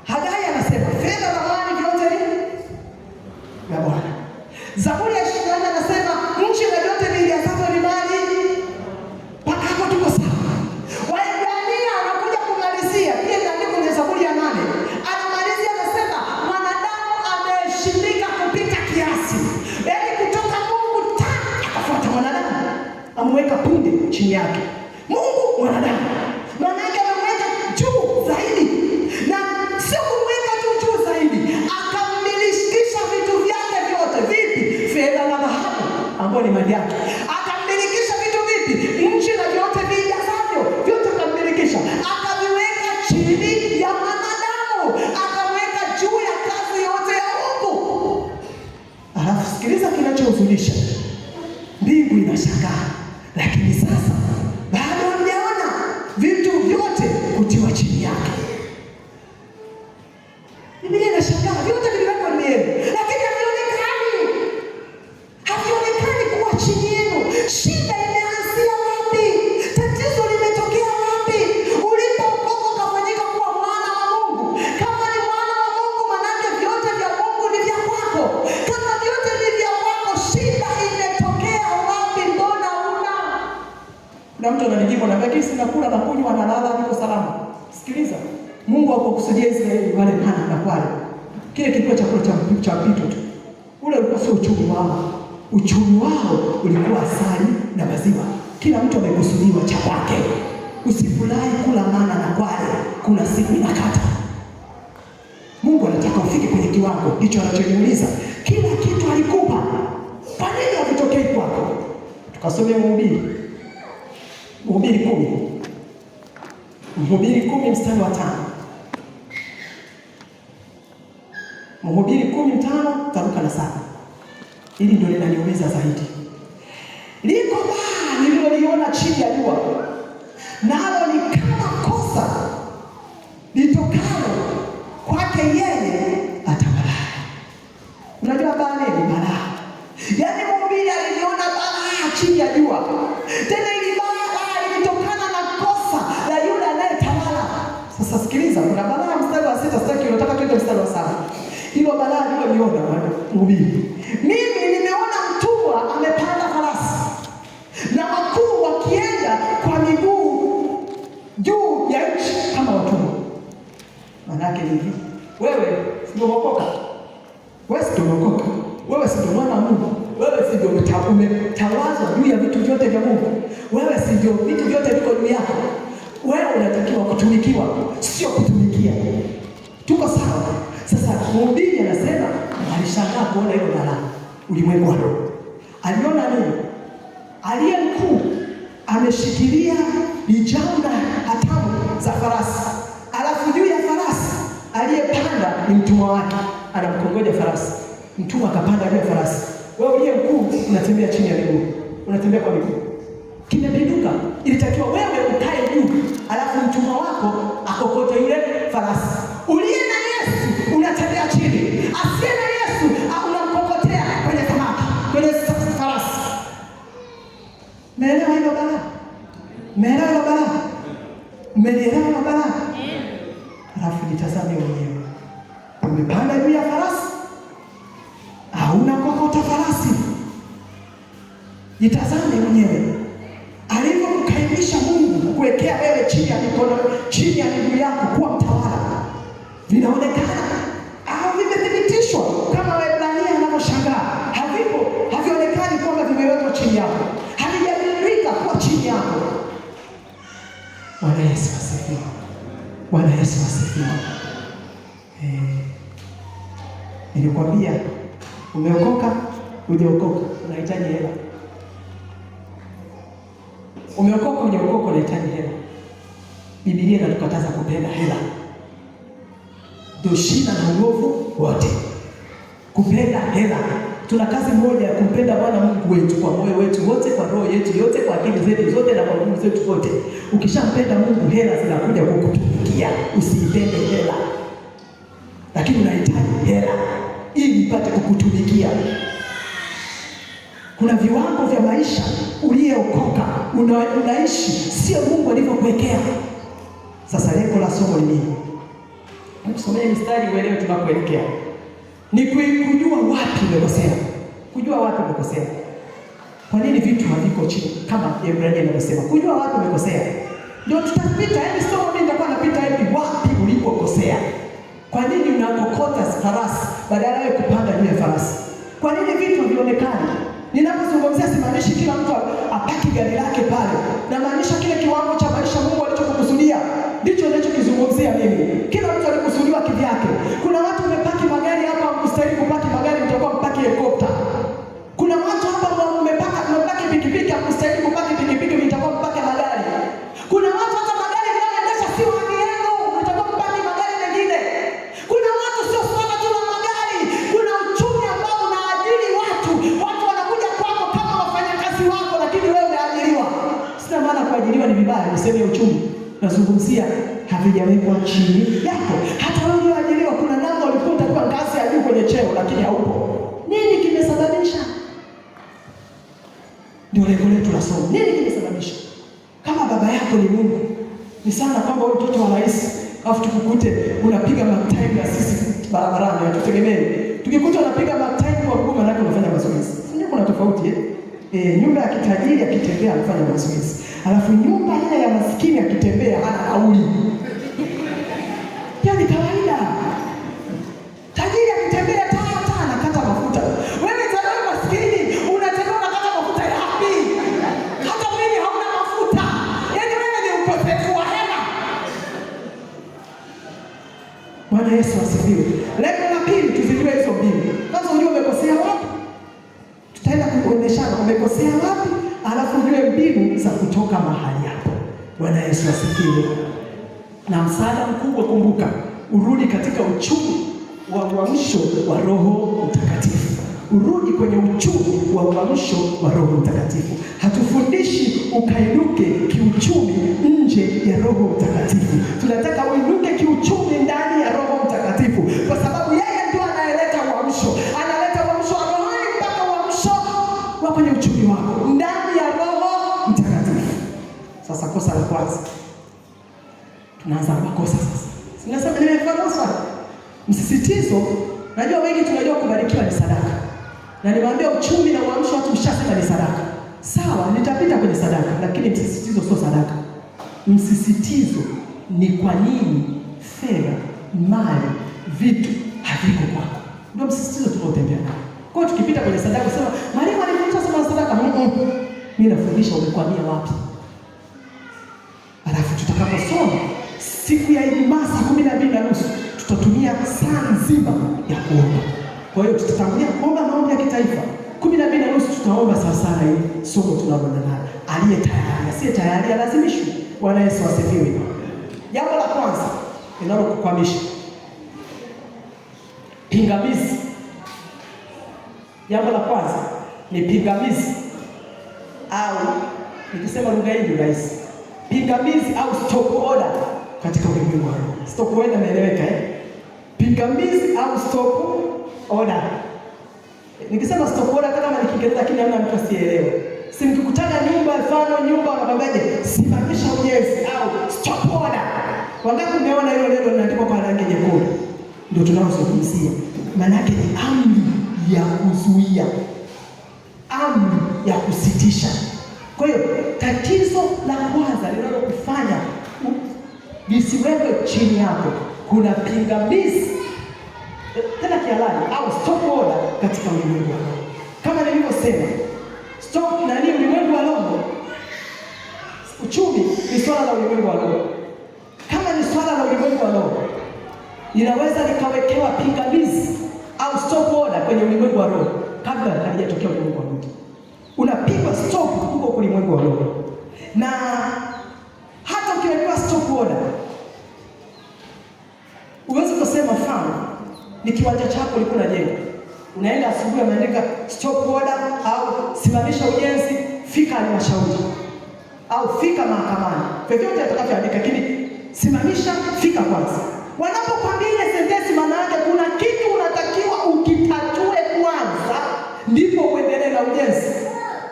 [SPEAKER 1] Hagai anasema fedha na mali vyote ni ya Bwana. Zaburi ya 24 anasema nchi na vyote vijazavyo ni mali. Mpaka hapo tuko sawa. Waebrania anakuja kumalizia pia ndiko kwenye Zaburi ya 8. Anamalizia anasema mwanadamu ameheshimika kupita kiasi. Yaani kutoka Mungu akafuata mwanadamu. Amweka punde chini yake. Mungu mwanadamu. Maana yake amemweka juu zaidi. Na sio kumweka juu zaidi, akammilikisha vitu vyake vyote. Vipi? Fedha na dhahabu ambayo ni mali yake. Akammilikisha vitu vipi? Nchi na vyote vijazavyo, vyote akammilikisha. Akaviweka chini ya mwanadamu, akamweka juu ya kazi yote ya Mungu. Alafu sikiliza kinachohuzunisha. Mbingu inashangaa. Lakini sasa bado hamjaona vitu vyote kutiwa chini yake. Biblia inashangaa vyote viliwekwa ni yenu, lakini havionekani kuwa chini yenu. Shida imeanzia wapi? Tatizo limetokea wapi? Ulipookoka ukafanyika kuwa mwana wa Mungu. Kama ni mwana wa Mungu, manake vyote vya Mungu ni vya kwako. Kama vyote ni vya kwako, shida imetokea wapi? Mbona una? Na mtu ananijibu na mimi sina kula na kunywa na lala niko salama. Sikiliza. Mungu hakukusudia Israeli wale hana na kwale. Kile kilikuwa chakula cha mpito tu. Ule ulikuwa sio uchumi wao. Uchumi wao ulikuwa asali na maziwa. Kila mtu amekusudiwa cha kwake. Usifurahi kula mana na kwale, kuna siku inakata. Mungu anataka ufike kwenye kiwango hicho anachoniuliza. Kila kitu alikupa. Kwa nini hakitokei kwako? Tukasomea Mhubiri. Mhubiri 10. Mhubiri 10 mstari wa 5. Mhubiri 10:5 taruka na 7. Hili ndio linaniumiza zaidi. Liko baa nililoliona chini ya jua, nalo ni kama kosa litokalo kwake yeye atabalaa. Unajua baa ni balaa. Yaani Mhubiri aliona balaa chini ya jua. Tena ili balaa litokana na kosa la yule anayetawala. Sasa sikiliza, kuna balaa mstari wa 6, sitaki unataka twende mstari wa 7. Hilo balaa ndio niona Mhubiri. Mimi nimeona mtumwa amepanda farasi na wakuu wakienda kwa miguu juu ya nchi kama watumwa. Manake hivi, wewe sio wokoka. Wewe sio wokoka. Wewe sio mwana wa Mungu. Wewe sio umetawazwa juu ya vitu vyote vya Mungu. Wewe sio vitu vyote viko juu yako. Wewe unatakiwa kutumikiwa, sio kutumikia. Tuko sawa? Sasa Mhubiri anasema alishangaa kuona hilo balaa ulimwengu wa roho. Aliona nini? Aliye mkuu ameshikilia bijanga hatamu za farasi. Alafu juu ya farasi aliyepanda ni mtumwa wake, anamkongoja farasi. Mtumwa akapanda juu ya farasi. Wewe uliye mkuu unatembea chini ya miguu. Unatembea kwa miguu. Kimepinduka. Ilitakiwa wewe ukae juu, alafu mtumwa wako akokote yule farasi. Uliye na Yesu unatembea chini. Asiye na Yesu unamkokotea kwenye farasi. Umeelewa hilo balaa? Umeelewa hilo balaa? Umeelewa hilo balaa? Alafu jitazame mwenyewe. Umepanda juu ya farasi? Hauna kokota farasi. Jitazame mwenyewe. Alivyokukaimisha Mungu kuwekea wewe chini ya mikono, chini ya miguu yako kuwa mtawala. Vinaonekana au vimethibitishwa kama Waebrania wanavyoshangaa. Havionekani kwamba vimewekwa chini yako. Havijabadilika kuwa chini yako. Bwana Yesu asifiwe. Bwana Yesu asifiwe. Nilikwambia umeokoka, hujaokoka unahitaji hela. Umeokoka, hujaokoka unahitaji hela. Biblia inatukataza kupenda hela. Ndio shida na uovu wote. kupenda hela. Tuna kazi moja ya kumpenda Bwana Mungu wetu kwa moyo wetu wote, kwa roho yetu yote, kwa akili zetu zote na kwa nguvu zetu zote. Ukishampenda Mungu, hela zinakuja kukutumikia. Usiipende hela, lakini unahitaji hela ili ipate kukutumikia. Kuna viwango vya maisha uliyeokoka unaishi, sio Mungu alivyokuwekea. Sasa lengo la somo ni nini? Tusomee mistari uelewe tunakoelekea. Ni kujua wapi umekosea. Kujua wapi umekosea. Kwa nini vitu haviko chini kama Ibrania anasema? Kujua wapi umekosea. Ndio tutapita, yaani somo mimi nitakuwa napita hivi wapi ulipokosea. Kwa nini unakokota farasi badala ya kupanda juu ya farasi? Kwa nini vitu havionekani? Ninapozungumzia simaanishi kila mtu apaki gari lake pale. Na maanisha kile kiwango cha maisha Mungu alichokukusudia. Ndicho ninachokizungumzia mimi. Kila mtu alikusudiwa kivyake. Kuna watu wamepaki magari hapa, mstahili kupaki magari, mtakuwa mpaki helikopta. Kuna watu hapa mmepaki pikipiki, mstahili kupaki pikipiki, mtakuwa mpaki magari. Kuna watu hata magari yanaendesha si wani yenu, mtakuwa mpaki magari mengine. Kuna watu sio swala tu la magari, kuna uchumi ambao unaajiri watu. Watu wanakuja kwako kama wafanyakazi wako, lakini wewe umeajiriwa. Sina maana kuajiriwa ni vibaya, niseme uchumi. Nazungumzia havijawekwa chini yako. Hata wewe ulioajiriwa, kuna namna ulikuta kwa ngazi ya juu kwenye cheo, lakini haupo. Nini kimesababisha? Ndio lengo letu la somo. Nini kimesababisha? Kama baba yako ni Mungu, ni sana kwamba wewe mtoto wa rais, afu tukukute unapiga matime na sisi barabarani, hatutegemei. Tukikuta unapiga matime kwa Mungu, maana unafanya mazoezi. Sio, kuna tofauti nyumba ya kitajiri akitembea anafanya mazoezi. Alafu nyumba ile ya maskini akitembea hana nauli. Yaani kawaida. Tajiri akitembea tata anakata mafuta. Wewe tajiri maskini unatembea unakata mafuta yapi? Hata mwili hauna mafuta. Yaani wewe ni ukosefu wa hela. Bwana Yesu asifiwe. Lengo la pili tuzijue hizo mbili. Kwanza ujue umekosea wapi? Tutaenda kukuonyeshana umekosea wapi? Alafu ujue mbinu za kutoka mahali hapo. Bwana Yesu asifiwe. Na msaada mkubwa, kumbuka, urudi katika uchumi wa uamsho wa Roho Mtakatifu. Urudi kwenye uchumi wa uamsho wa Roho Mtakatifu. Hatufundishi ukainuke kiuchumi nje ya Roho Mtakatifu. Tunataka uinuke kiuchumi ndani ya Roho Mtakatifu, kwa sababu yeye ndio anayeleta uamsho. Analeta uamsho wa rohoni mpaka uamsho wa kwenye uchumi wako ndani ya Roho Mtakatifu. Sasa kosa la kwanza. Tunaanza makosa sasa. Sinasema nimefahamu sana. Msisitizo, najua wengi tunajua kubarikiwa ni sadaka. Na niwaambia uchumi na uamsho watu mshasema ni sadaka. Sawa, nitapita kwenye sadaka, lakini msisitizo sio sadaka. Msisitizo ni kwa nini fedha, mali, vitu haviko kwako. Ndio msisitizo tunaotembea nao. Kwa hiyo tukipita kwenye sadaka sema, "Mwalimu alifundisha sana sadaka." Mimi nafundisha umekwamia wapi? Alafu tutakaposoma siku ya Ijumaa saa 12:30 tutatumia saa nzima ya kuomba. Kwa hiyo tutatangulia kuomba maombi ya kitaifa. 12:30 tutaomba sana hii somo tunaloona nalo. Aliye tayari, asiye tayari alazimishwe. Bwana Yesu asifiwe. Jambo la kwanza linalokukwamisha. Pingamizi. Jambo la kwanza ni pingamizi, au nikisema lugha hii ni rahisi. Pingamizi au stop order katika ulimwengu wa roho. Stop order inaeleweka Pingamizi au stop order. Nikisema stop order kama ni Kiingereza lakini hamna mtu asielewe. Si mkikutana nyumba, mfano nyumba wanakwambiaje? Simamisha ujenzi au stop order. Wangapi umeona hilo neno linaandikwa kwa rangi nyekundu? Ndio tunalozungumzia. Maana yake ni amri ya kuzuia, amri ya kusitisha. Kwa hiyo tatizo la kwanza linalokufanya visiwekwe chini yako, kuna pingamizi tena kihalali au stop order katika ulimwengu wa roho. Kama nilivyosema, stop nani ulimwengu wa roho. Uchumi ni swala la ulimwengu wa roho. Kama ni swala la ulimwengu wa roho, inaweza likawekewa pingamizi au stop order kwenye ulimwengu wa roho kabla halijatokea ulimwengu wa roho. Unapigwa stop huko ulimwengu wa roho. Na hata ukiwekewa stop order, uweze kusema mfano ni kiwanja chako ulikuwa unajenga. Unaenda asubuhi ameandika stop order au simamisha ujenzi, fika halmashauri au fika mahakamani. Vyovyote atakavyoandika, lakini simamisha, fika kwanza. Wanapokuambia ile sentensi, maana yake kuna kitu unatakiwa ukitatue kwanza, ndipo uendelee na ujenzi,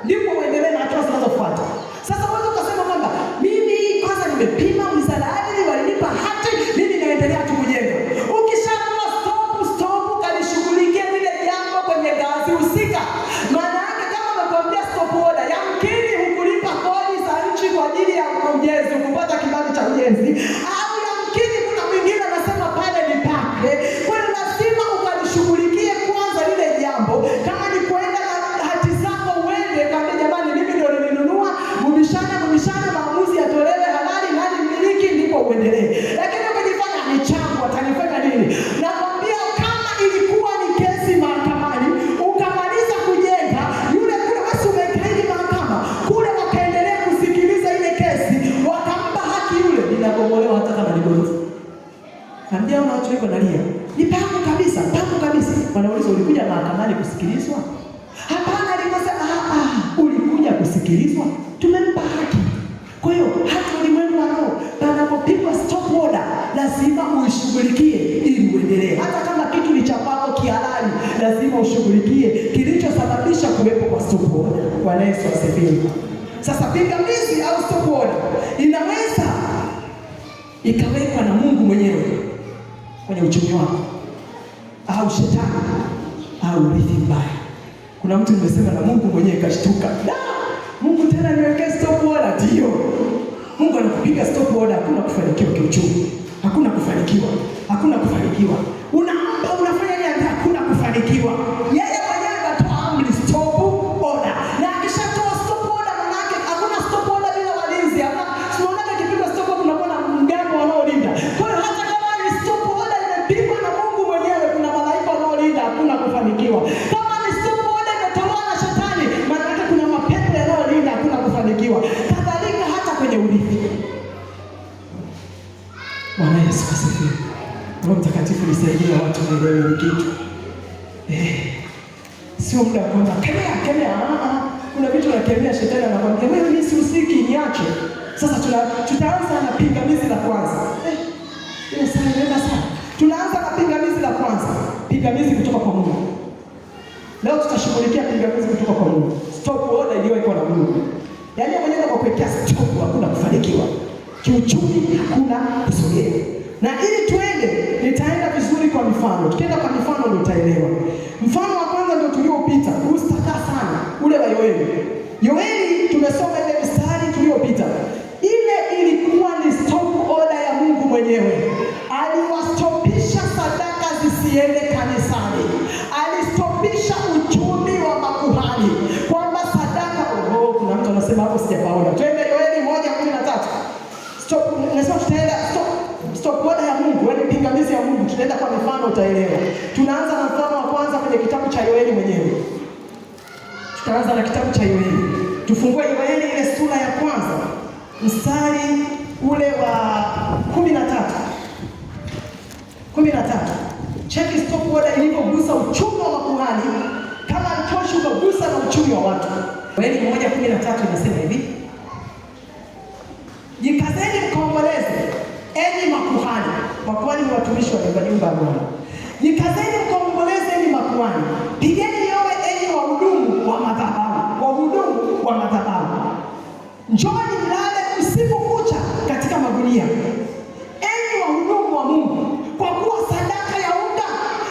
[SPEAKER 1] ndipo uendelee na hatua zinazofuata. Sasa wewe ukasema kwamba mimi kwanza nimepima wizara ya ardhi, walinipa hati, mimi naendelea tu kujenga. Ukishaamua stop, kalishughulikia lile jambo kwenye ngazi husika. Maana yake kama nakwambia stop order, yamkini hukulipa kodi za nchi kwa ajili ya ujenzi, kupata kibali cha ujenzi, au yamkini kuna mwingine anasema pale ni pake. Kwa hiyo lazima ukalishughulikie kwanza lile jambo. Kama ni kwenda na hati zako, uende kama jamani, mimi ndio nilinunua, mubishane, maamuzi yatolewe halali, nani mmiliki, ndipo uendelee. Lakini ukijifanya ni changu, atanifanya nini? Nakwambia kama ilikuwa ni kesi mahakamani, ukamaliza kujenga, yule kule basi umekaidi mahakama, kule wakaendelea kusikiliza ile kesi, wakampa haki yule, linabomolewa hata kama ni gorofa. Kaambia una watu wako nalia, ni pangu kabisa. Wanauliza, ulikuja mahakamani kusikilizwa? Hapana, alikosema ulikuja kusikilizwa, tumempa haki. Kwa hiyo hata ulimwengu wa roho panapopigwa stop order, lazima uishughulikie ili uendelee. Hata kama kitu ni cha kwako kihalali, lazima ushughulikie kilichosababisha kuwepo kwa stop order. Bwana Yesu asifiwe. Sasa pingamizi au stop order inaweza ikawekwa na Mungu mwenyewe kwenye uchumi wako, au shetani, au urithi mbaya. Kuna mtu nimesema na Mungu mwenyewe kashtuka. Mungu tena niwekee stop order? Ndio. Mungu anakupiga stop order, hakuna kufanikiwa kiuchumi. Hakuna kufanikiwa. Unaomba, unafanya nini? Hakuna kufanikiwa. Yeye mwenyewe anatoa amri stop order. Na akishatoa stop order, maana yake hakuna stop order bila walinzi. Unaona kipiga stop order kunakuwa na mgambo wanaolinda. Kwa hiyo hata kama ni stop order imepigwa na Mungu mwenyewe, kuna malaika wanaolinda, hakuna kufanikiwa. Kama ni stop order imetolewa na shetani, maana yake kuna mapepo yanayolinda, hakuna kufanikiwa. Kadhalika hata kwenye urithi. Bwana Yesu asifiwe. Roho Mtakatifu nisaidie watu waelewe hili kitu. Sio muda wa kwamba kemea. Kuna vitu nakemea, shetani anakuambia wewe, mimi sihusiki, niache. Sasa tutaanza na pingamizi la kwanza. Ile sana nenda sana. Tunaanza na pingamizi la kwanza. Pingamizi kutoka kwa Mungu. Leo tutashughulikia pingamizi kutoka kwa Mungu. Stop order iliyowekwa na Mungu. Yaani mwenyewe kwa kuwekea stop, hakuna kufanikiwa. Kiuchumi hakuna kusogea. Na ili tuende, nitaenda vizuri kwa mifano. Tukienda kwa mifano ndio utaelewa. Mfano wa kwanza ndio tuliopita, ustakaa sana, ule wa Yoeli. Yoeli tumesoma ile mstari tuliopita. Ile ilikuwa ni stop order ya Mungu mwenyewe. Aliwastopisha sadaka zisiende kanisani. Alistopisha uchumi wa makuhani. Kwamba sadaka, kuna mtu anasema hapo sijapaona. Twende Yoeli 1:13. Nasema tutaenda stop order ya Mungu, yaani pingamizi ya Mungu. Tunaenda kwa mifano utaelewa. Tunaanza na mfano wa kwanza kwenye kitabu cha Yoeli mwenyewe. Tutaanza na kitabu cha Yoeli. Tufungue Yoeli ile sura ya kwanza, mstari ule wa 13. Cheki stop order ilivyogusa uchumi wa makuhani, kama alitoshi ukagusa na uchumi wa watu. Yoeli 1:13 inasema hivi: jikazeni mkaomboleze, enyi makuhani. Makuhani ni watumishi wa nyumba ya Bwana. Jikazeni mkaomboleze, enyi makuhani. Pigeni yowe, enyi wahudumu wa madhabahu. Njooni mlale usiku kucha katika magunia, enyi wahudumu wa Mungu, kwa kuwa sadaka ya unga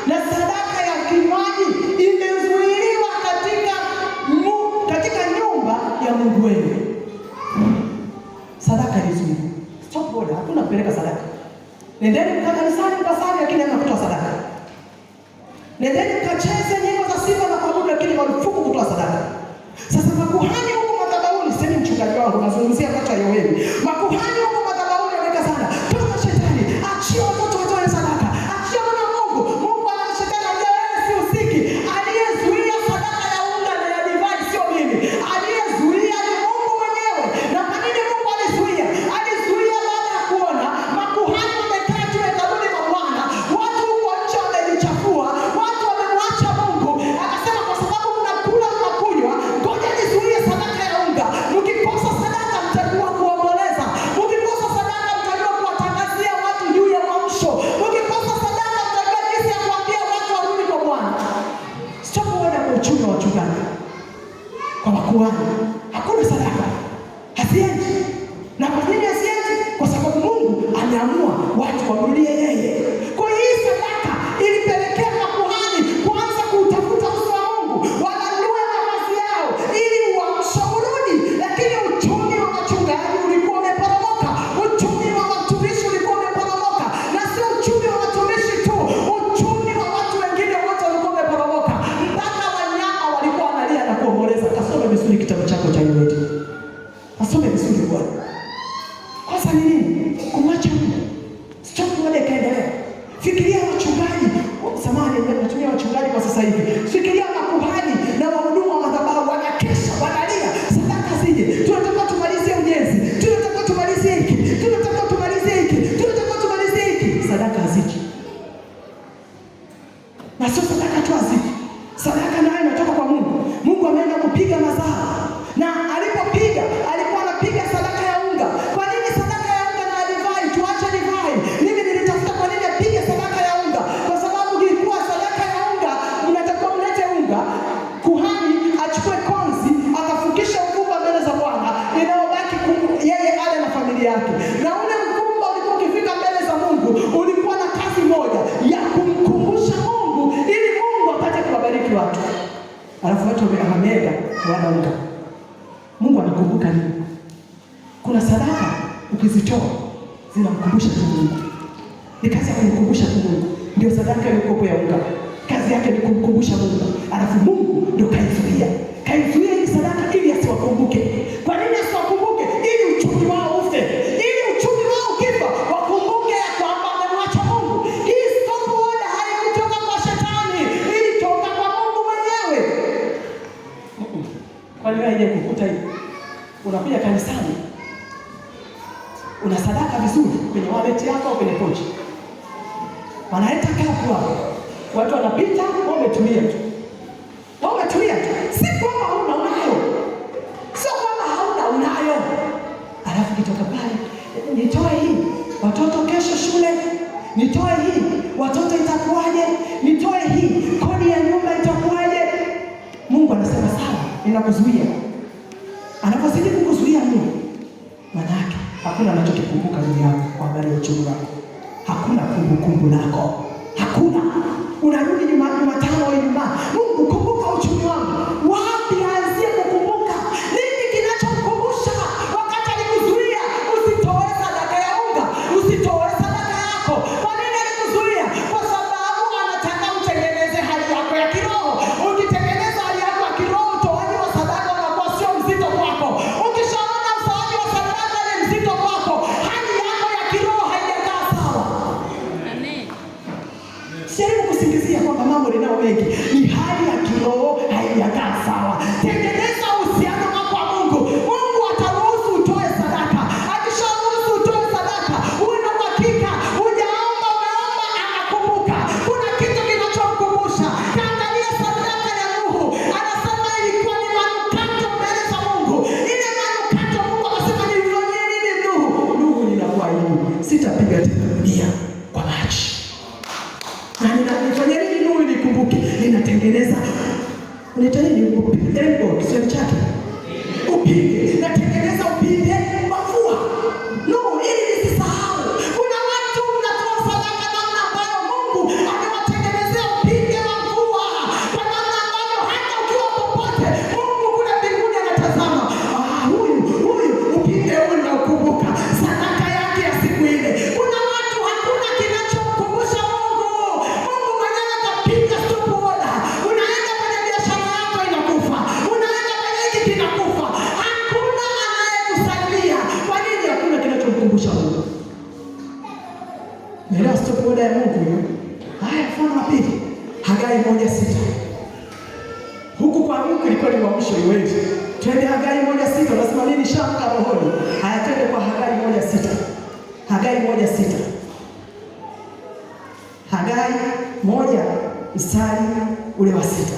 [SPEAKER 1] na sadaka ya kinywaji imezuiliwa katika nyumba ya Mungu wenu. Sadaka ilizuiliwa. Stop order, hakuna kupeleka sadaka. Nendeni mkanisani mkasali, lakini hamna kutoa sadaka. Nendeni mkacheze nyimbo za sifa na kuabudu, lakini marufuku kutoa sadaka. Sasa makuhani huko madhabahuni, sema mchungaji wangu nazungumzia wakati wa Yoeli. Makuhani huko madhabahuni wameka sana. Toka shetani, achia watoto watoe sadaka. Achia wana Mungu. Mungu ana shetani ajaye si usiki. Aliyezuia sadaka ya unga na ya divai sio mimi. Aliyezuia ni Mungu mwenyewe. Na kwa nini Mungu alizuia? Alizuia baada ya kuona makuhani wamekaa tu makuhani, hakuna sadaka, haziendi. Na kwa nini haziendi? Kwa sababu Mungu ameamua watu wamrudie yeye. Kwa hiyo hii sadaka ilipelekea makuhani kuanza kutafuta uso wa Mungu, wanunue mavazi yao ili wamshaurudi. Lakini uchumi wa wachungaji ulikuwa umeporomoka, uchumi wa watumishi ulikuwa umeporomoka, na sio uchumi wa watumishi tu, uchumi wa watu wengine wote ulikuwa umeporomoka, mpaka wanyama walikuwa wanalia na kuomboleza. Kasome vizuri kitabu chako cha Yoeli, kasome vizuri bwana. Kosa ni nini? Kumwacha Mungu. Stop moja ikaendelea. Fikiria wachungaji, samahani natumia wachungaji kwa sasa hivi. Fikiria makuhani na wahudumu wa madhabahu wanakesha, wanalia sadaka zije. Tunataka tumalize ujenzi, tunataka tumalize hiki, tunataka tumalize hiki, tunataka tumalize hiki. Sadaka haziji. Na sio sadaka tu haziji. Sadaka nayo inatoka kwa Mungu. Mungu ameenda kupiga mazao. Na alipopiga, alikuwa anapiga sadaka ya unga. Kwa nini sadaka ya unga na divai? Tuache divai. Mimi nilitafuta kwa nini apige sadaka ya unga. Kwa sababu ilikuwa sadaka ya unga, mnatakiwa mlete unga, kuhani achukue konzi, akafukisha uvumba mbele za Bwana, inayobaki yeye ale na familia yake. Na ule uvumba ulikuwa ukifika mbele za Mungu, ulikuwa na kazi moja ya kumkumbusha Mungu ili Mungu apate kuwabariki watu. Alafu watu wamehamega wana unga. Mungu anakumbuka nini? Kuna sadaka ukizitoa zinamkumbusha tu Mungu. Ni kazi ya kumkumbusha tu Mungu. Ndio sadaka ile kopo ya unga. Kazi yake ni kumkumbusha Mungu. Alafu Mungu ndio kaizuia. Kaizuia hii sadaka ili asiwakumbuke. Kwa nini asiwakumbuke? Ili uchumi wao ufe. Ili uchumi wao ukifa, wakumbuke ya kwamba wamemwacha Mungu. Hii stop order haikutoka kwa shetani, ilitoka kwa Mungu mwenyewe. Kwa nini haije kukuta hivi? Unakuja kanisani, una sadaka vizuri kwenye wallet yako au kwenye pochi, wanaita kapu hapo, watu wanapita, wametulia tu, wametulia tu. Si kwamba hauna, unayo, sio kwamba hauna, unayo. Alafu kitoka pale, nitoe hii watoto kesho shule, nitoe hii watoto itakuwaje, nitoe hii kodi ya nyumba itakuwaje. Mungu anasema sawa, ninakuzuia. Anapozidi kukuzuia Mungu, maana yake hakuna anachokikumbuka juu yako kwa habari ya uchumi wako. Hakuna kumbukumbu lako. Hakuna. Unarudi Jumatano au Ijumaa, Mungu kumbuka uchumi wangu. Wapi aanzie kukumbuka? Nini kinachomkumbusha wakati alikuzuia usitoe sadaka ya unga, usitoe sadaka yako? Kwa nini alikuzuia? Kwa sababu anataka utengeneze hali yako ya kiroho. Ukitengeneza hali yako ya kiroho, utoaji wa sadaka unakuwa sio mzito kwako. Ukishaona utoaji wa sadaka ni mzito kwako, hali yako ya kiroho haijakaa sawa. Amen. Sijaribu kusingizia kwamba mambo ninao mengi, ni hali ya kiroho haijakaa sawa. Tengeneza uhusiano wako na Mungu. Mungu ataruhusu utoe sadaka. Akisharuhusu utoe sadaka, uwe na uhakika hujaomba, umeomba, anakumbuka. Kuna kitu kinachomkumbusha. Kaangalia sadaka ya Nuhu, anasema ilikuwa ni manukato mbele za Mungu. Ile manukato Mungu akasema nilifanyia nini Nuhu? Nuhu, ninakuahidi sitapiga tena dunia kwa maji. Na ninafanya nini Nuhu nikumbuke? Ninatengeneza unitani upinde kisema chake. Upinde, natengeneza upinde wa mvua. Nuhu, ili nisisahau. Kuna watu mnatoa sadaka namna ambayo Mungu amewatengenezea upinde wa mvua. Kwa namna ambayo hata ukiwa popote, Mungu kule mbinguni anatazama. Huyu upinde huu naukumbuka sadaka yake ya siku ile. Kuna watu hakuna kinachomkumbusha Mungu. Mungu mwenyewe atapiga stop order. Unaenda kwenye biashara yako inakufa. Unaenda kwenye hiki kinakufa. Hakuna anayekusaidia. Kwa nini hakuna kinachomkumbusha Mungu? Ndio stop order ya Mungu hiyo. Haya, mfano wa pili. Hagai 1:6. Huku kwa Mungu ilikuwa ni uamsho iweje? Twende Hagai 1:6. Unasema mimi nishamka rohoni. Haya, twende kwa Hagai 1:6. Hagai 1:6. Hagai 1 mstari ule wa 6.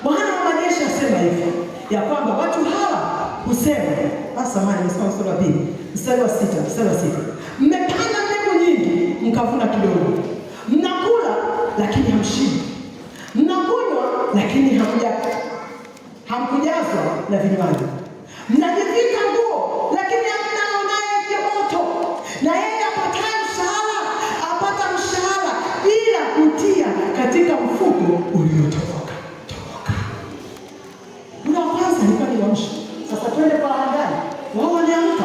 [SPEAKER 1] Bwana wa majeshi asema hivi, ya kwamba watu hawa husema, samahani, mstari wa 2, mstari wa 6, mmepanda mbegu nyingi mkavuna kidogo, mnakula lakini hamshibi, mnakunywa lakini hamkujaza mmejazwa na vinywaji, mnajivika nguo, lakini hamna unayeje moto. Na yeye apataye mshahara apata mshahara bila kutia katika mfuko uliotoboka. Muda wa kwanza alikuwa ni uamsho. Sasa twende kwa Hagai. Wao waliamka,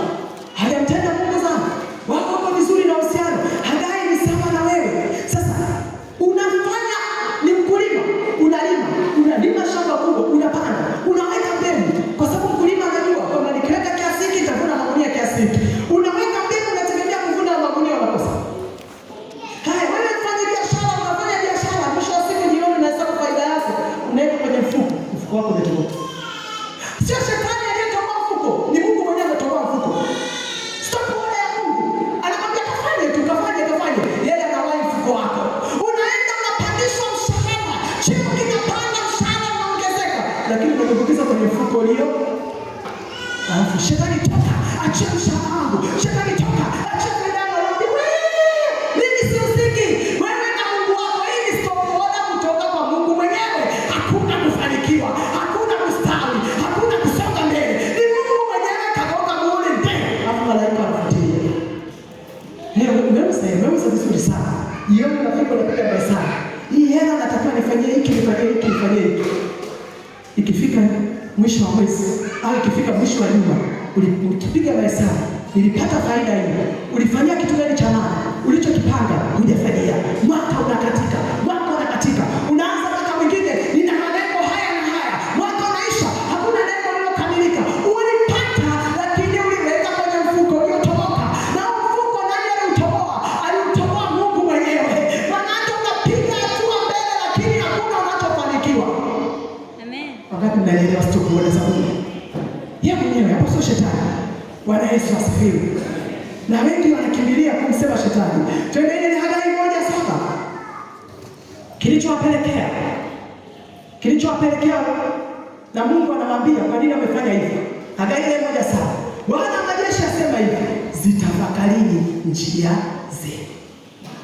[SPEAKER 1] hajamtenda Mungu sana, wako vizuri na uhusiano. Hagai ni sawa na wewe. Sasa unafanya ni mkulima, unalima shamba kubwa, unapanda, unaweka mbegu, kwa sababu mkulima anajua kwamba nikiweka kiasi hiki nitavuna magunia kiasi hiki. Unaweka mbegu, unategemea kuvuna magunia unakosa. Haya, wewe mfanya biashara, unafanya biashara, mwisho wa siku jioni unahesabu faida yako, unaweka kwenye mfuko wako umetoboka. Sio shetani aliyetoboa mfuko, ni Mungu mwenyewe ametoboa mfuko. Stop order ya Mungu. Anakwambia kafanye tu, kafanye. Yeye anawahi mfuko wako. Unaenda unapandishwa mshahara, chini kinapanda, mshahara unaongezeka, lakini unatumbukiza kwenye mfuko ulio. Alafu shetani toka, achia mshahara wangu. Shetani toka, achia faida yangu. Mimi sihusiki. Wewe na Mungu wako, hii ni stop order kutoka kwa Mungu mwenyewe. Hakuna kufanikiwa, hakuna kustawi, hakuna kusonga mbele. Ni Mungu mwenyewe kagonga muhuri ndani. Alafu malaika anafuatilia. Umeuza vizuri sana. Yeye unapiga hesabu. Hii hela natakiwa nifanyie hiki. Ikifika mwisho wa mwezi au ikifika mwisho wa juma, ulipiga hesabu, nilipata faida hii. Ulifanyia kitu gani cha maana? Ulichokipanga hujafanyia. Mwaka unakatika. Unaanza mwaka mwingine, nina malengo haya na haya. Mwaka unaisha, hakuna lengo lilokamilika. Ulipata, lakini uliweka kwenye mfuko uliotoboka. Na mfuko nani aliutoboa? Aliutoboa Mungu mwenyewe. Maana unapiga hatua mbele, lakini hakuna unachofanikiwa. Amen. Wakati mnaelewa stop order za Mungu. Yeye mwenyewe hapo, sio shetani. Bwana Yesu asifiwe. Na wengi wanakimbilia kumsema shetani. Twendeni ni Hagai 1:7. Kilichowapelekea na Mungu anamwambia kwa nini amefanya hivi. Hagai 1:7. Bwana majeshi asema hivi, zitafakarini njia zenu.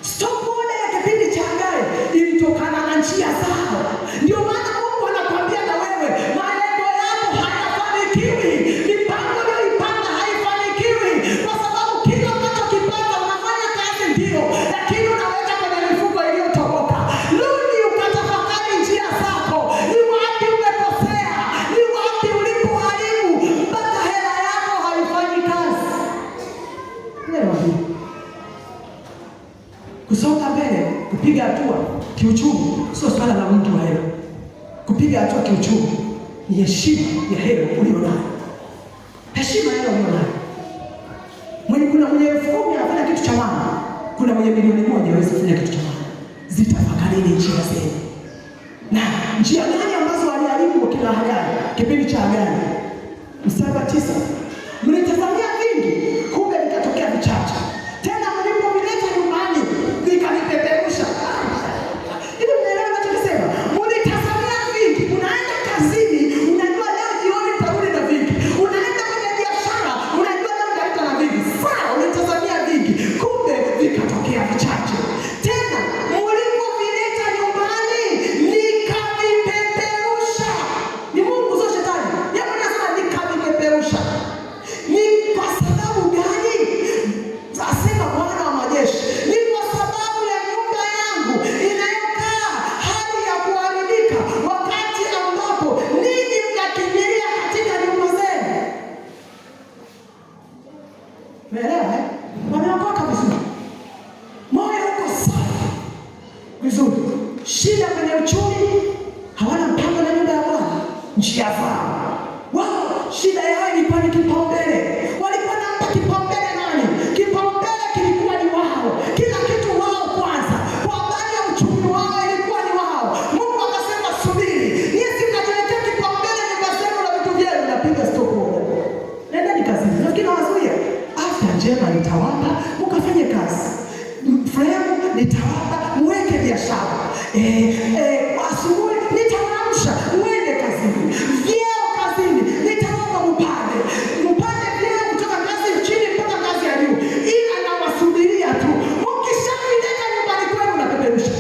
[SPEAKER 1] Stop order ya kipindi cha Hagai ilitokana na njia zao. Ndio maana Mungu anakuambia na wewe, malengo yako hayafanikiwi. Mipango uliyoipanga haifanikiwi, kwa sababu kile unachokipanga unafanya kazi ndio, lakini unaweka kwenye mifuko iliyotoboka. Rudi ukatafakari njia zako. Ni wapi umekosea? Ni wapi ulipoharibu mpaka hela yako haifanyi kazi? Kusonga mbele, kupiga hatua kiuchumi sio swala la wingi wa hela. Kupiga hatua kiuchumi ni heshima ya hela ulionayo. Kuna mwenye 10,000 anafanya kitu cha maana, kuna mwenye milioni 1 hawezi kufanya kitu cha maana. Zitafakarini njia zenu. Na njia gani ambazo waliharibu kila Hagai? Kipindi cha Hagai mstari wa 9. Mlitazamia vingi, kumbe vikatokea vichache. Tena mlipovileta nyumbani, vikavipeperusha. Hivi mnaelewa ninachosema? Mlitazamia vingi, unaenda kazini, unajua leo jioni utarudi na vingi. Unaenda kwenye biashara, unajua leo utaleta na vingi. Sawa, ulitazamia vingi, kumbe vikatokea vichache. Tena mlipovileta nyumbani, nikavipeperusha. Ni Mungu sio shetani. Yeye anasema nikavipeperusha. Ni kwa sababu gani? Asema Bwana wa majeshi, ni kwa sababu ya nyumba yangu inayokaa hali ya kuharibika, wakati ambapo ninyi mnakimbilia katika nyumba zenu. Umeelewa? Wameokoka vizuri, moyo uko safi vizuri. Shida kwenye uchumi, hawana mpango na nyumba ya Bwana. Njia zao wao, shida yao ilikuwa ni kipaumbele. Walikuwa nampa kipaumbele nani? Kipaumbele kilikuwa ni wao, kila kitu wao kwanza. Kwa habari ya uchumi wao ilikuwa ni wao. Mungu akasema subiri, Yesu kajiwekea kipaumbele nyumba zenu na vitu vyenu. Napiga stop order. Nendeni kazini. Nafikiri nawazuia. Afya njema nitawapa, mkafanye kazi. Fremu nitawapa, muweke biashara. Asubuhi nitawaamsha, muende kazini. Vyeo kazini nitawapa, mpande vyeo kutoka ngazi chini mpaka ngazi ya juu. Ila nawasubiria tu. Ukishamileta nyumbani kwenu unapeperusha.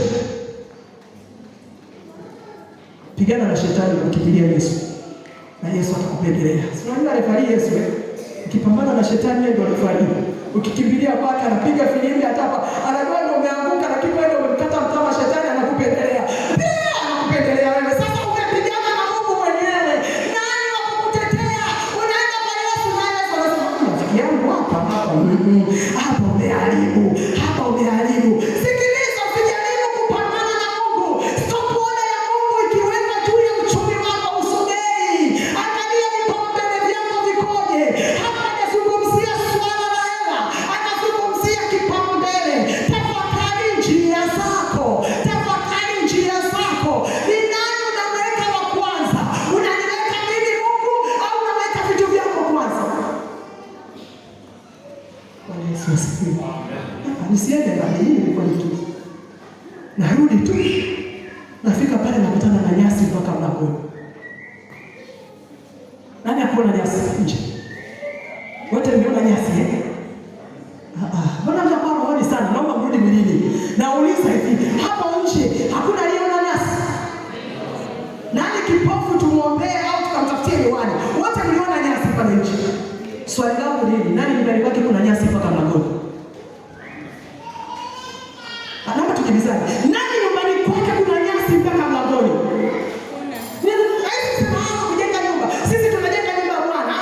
[SPEAKER 1] Pigana na shetani, ukimbilia Yesu. na Yesu atakupendelea. Si unajua refari Yesu ukipambana na shetani ndio refari. Ukikimbilia kwake anapiga filimbi hata anajua ndio umeanguka, lakini wewe ndio umemkata mtama, shetani anakupendelea. Anakupendelea wewe. Sasa umepigana na Mungu mwenyewe. Nani wa kukutetea? Unaenda kwa Yesu na Yesu anasema, "Rafiki yangu hapa hapa umeharibu. Hapa umeharibu." Sikiliza, usijaribu kupambana na Mungu. Stop order ya Mungu ikiweka juu ya uchumi wako usogei. Angalia vipaumbele vyako vikoje. Hapa anazungumzia swala la hela. Anazungumzia kipaumbele. Tafakari njia zako. Tafakari njia zako. Ni nani unaweka wa kwanza? Unaniweka mimi Mungu au unaweka vitu vyako kwanza? Bwana Yesu asifiwe. Nisiende mbali, hii ilikuwa ni tu. Narudi tu. Nafika pale nakutana na nyasi mpaka mlangoni. Nani akuona nyasi nje? Wote mmeona nyasi eh? Mbona mnakuwa rohoni sana? Naomba mrudi mwilini. Nauliza hivi, hapa nje hakuna aliyeona nyasi? Nani kipofu tumuombee au tukamtafutie miwani? Wote mliona nyasi pale nje. Swali langu ni hili, nani nyumbani kwake kuna nyasi mpaka mlangoni? Naomba tukibizane. Nani nyumbani kwake kuna nyasi mpaka mlangoni? Haisi sema hapa kujenga nyumba. Sisi tunajenga nyumba ya Bwana.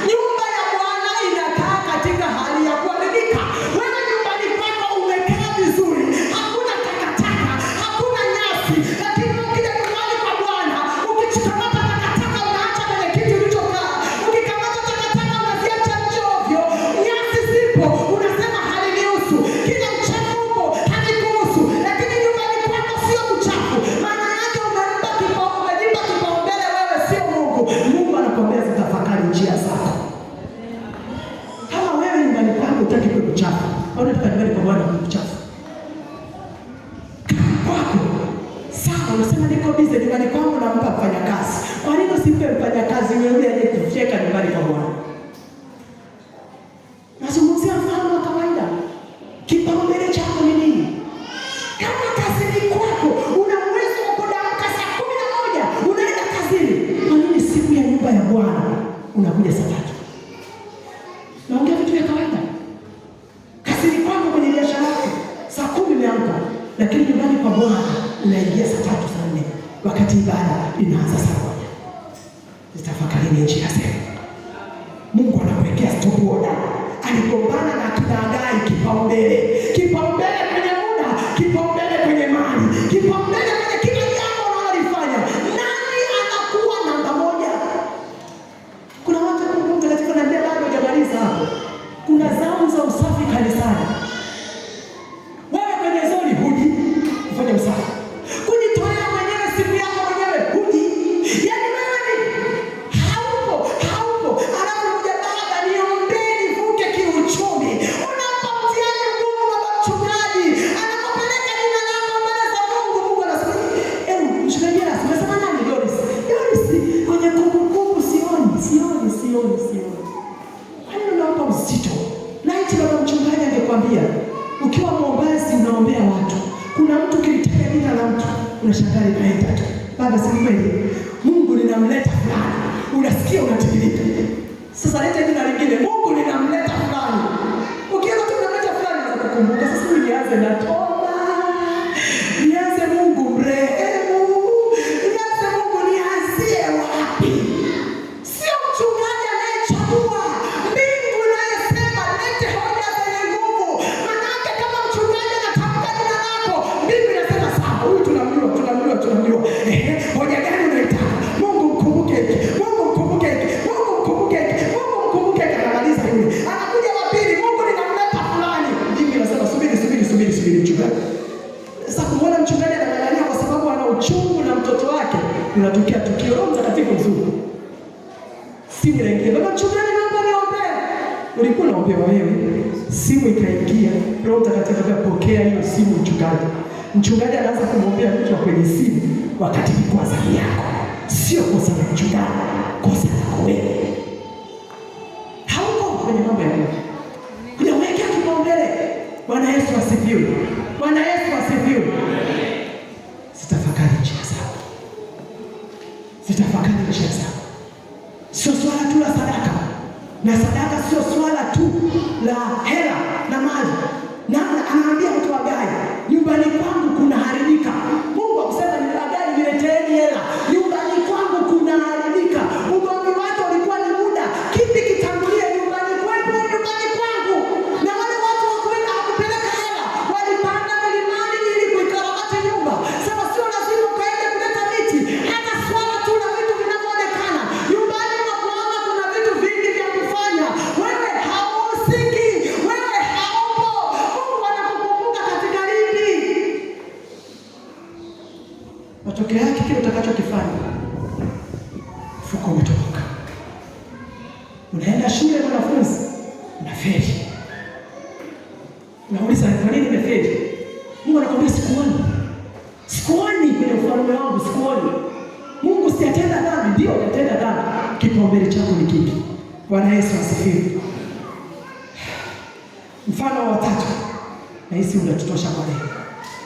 [SPEAKER 1] Nyumba ya Bwana inakaa katika hali ya kuharibika. Wewe nyumbani kwako umekaa vizuri. Hakuna takataka, hakuna nyasi. Lakini ukija nyumbani kwa Bwana, ukichikamata takataka unaacha kwenye kitu ulichokaa. Ukikamata takataka unaziacha nje ovyo. Nyasi zipo, unasema halinihusu. Kila uchafu upo, halikuhusu. Lakini nyumbani kwako sio uchafu. Maana yake umempa kipaumbele wewe, sio Mungu. Mungu anakuambia zitafakari njia zako. Kama wewe nyumbani kwako hutaki kuwa uchafu, au unataka nyumbani kwa Bwana kuwa uchafu kwako, sawa, unasema niko busy nyumbani kwangu nampa mfanyakazi. Kwa nini usimpe mfanyakazi wewe aje kufyeka nyumbani kwa Bwana? Nazungumzia mfano wa kawaida. Kipaumbele chako ni nini? Kama kazini kwako una uwezo wa kuamka saa 11 unaenda kazini, kwa nini siku ya nyumba ya Bwana unakuja saa 3? Naongea vitu vya kawaida. Kazini kwako kwenye biashara yako saa 10 umeamka, lakini nyumbani kwa Bwana unaingia saa 3 saa 4 wakati ibada inaanza saa 1. Zitafakari njia zako. Mungu anakuwekea stop order. Aligombana na kina Hagai kipaumbele. Kipaumbele kwenye muda, kipaumbele kwenye mali, kipaumbele kwenye kila jambo unalofanya. Nani anakuwa namba moja? Kuna watu Mungu mtakatifu anambia bado hajamaliza hapo. Kuna zamu za usafi kanisani. Wewe kwenye zoni huji kufanya usafi. Kujitolea mwenyewe siku yako mwenyewe huji. Yaani wewe ni haupo. Alafu mmoja baba niombee nivuke kiuchumi. Unampa mtihani mgumu baba mchungaji. Anakupeleka jina lako mbele za Mungu. Mungu anasema, mchungaji anasema nani Doris? Doris kwenye kumbukumbu sioni. Kwani unampa mzito? Laiti baba mchungaji angekwambia ukiwa mwombazi unaombea watu. Kuna mtu kilitaja jina la mtu, unashangaa linaenda tu. Baba si kweli. Mungu ninamleta fulani. Unasikia unatikilika. Sasa leta jina lingine. Mungu ninamleta fulani. Ukianza tu unamleta fulani unakumbuka. Sasa nianze na toba. Nianze Mungu mrehemu. Nianze Mungu nianzie wapi? Sio mchungaji anayechagua. Mbingu inayosema lete hoja zenye nguvu. Manake kama mchungaji anatamka jina lako, mbingu inasema sawa, huyu tunamjua. Hoja gani unaitaka? Mungu mkumbuke hiki. Anamaliza yule. Anakuja wa pili, Mungu ninamleta fulani. Mbingu inasema subiri mchungaji. Sasa kumwona mchungaji anang'ang'ania kwa sababu ana uchungu na mtoto wake, unatokea tukio Roho Mtakatifu mzuri. Simu inaingia. Baba mchungaji naomba niombee. Ulikuwa unaombewa wewe. Simu ikaingia. Roho Mtakatifu akapokea hiyo simu mchungaji. Mchungaji anaanza kumwombea mtu kwenye simu wakati ni kwa zamu yako. Sio kosa la mchungaji, kosa lako wewe. Hauko kwenye mambo ya Mungu. Unaweka kipaumbele. Bwana Yesu asifiwe. Sitafakari njia zako. matokeo yake kile utakachokifanya, mfuko umetoka. Unaenda shule mwanafunzi, unafeli. Unauliza kwa nini nimefeli? Mungu anakuambia sikuoni. Sikuoni kwenye ufalme wangu, sikuoni. Mungu si atenda dhambi, ndio atenda dhambi. Kipaumbele chako ni kipi? Bwana Yesu asifiwe. Mfano wa tatu. Na hisi unatutosha kwa leo.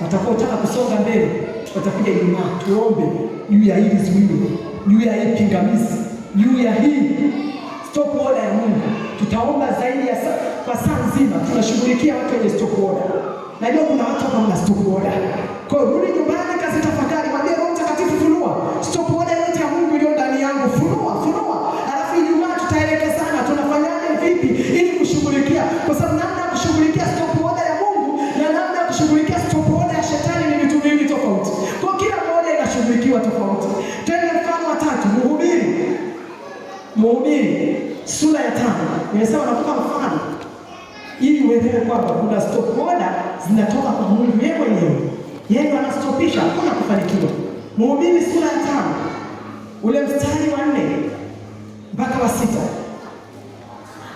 [SPEAKER 1] Watakaotaka kusonga mbele, watakuja Ijumaa tuombe juu ya hili zuio, juu ya hii pingamizi, juu ya hii stop order ya Mungu. Tutaomba zaidi ya kwa saa nzima, tunashughulikia watu wenye stop order. Najua kuna watu hapa wana stop order. Kwa hiyo rudi nyumbani, kazi tafakari, mwambie Roho Mtakatifu funua stop order yote ya Mungu iliyo ndani yangu, funua. Alafu Ijumaa tutaelekezana tunafanyaje vipi ili kushughulikia, kwa sababu namna ya kushughulikia stop order ya Mungu na namna ya kushughulikia stop order ya shetani ni vitu vingi tofauti. Kwa kila moja inashughulikiwa tofauti. Tena mfano wa tatu, Mhubiri sura ya 5. Nimesema nakupa mfano ili uelewe kwamba kuna stop order zinatoka kwa Mungu yeye mwenyewe. Yeye anastopisha, hakuna kufanikiwa. Mhubiri sura ya 5 ule mstari wa 4 mpaka wa 6.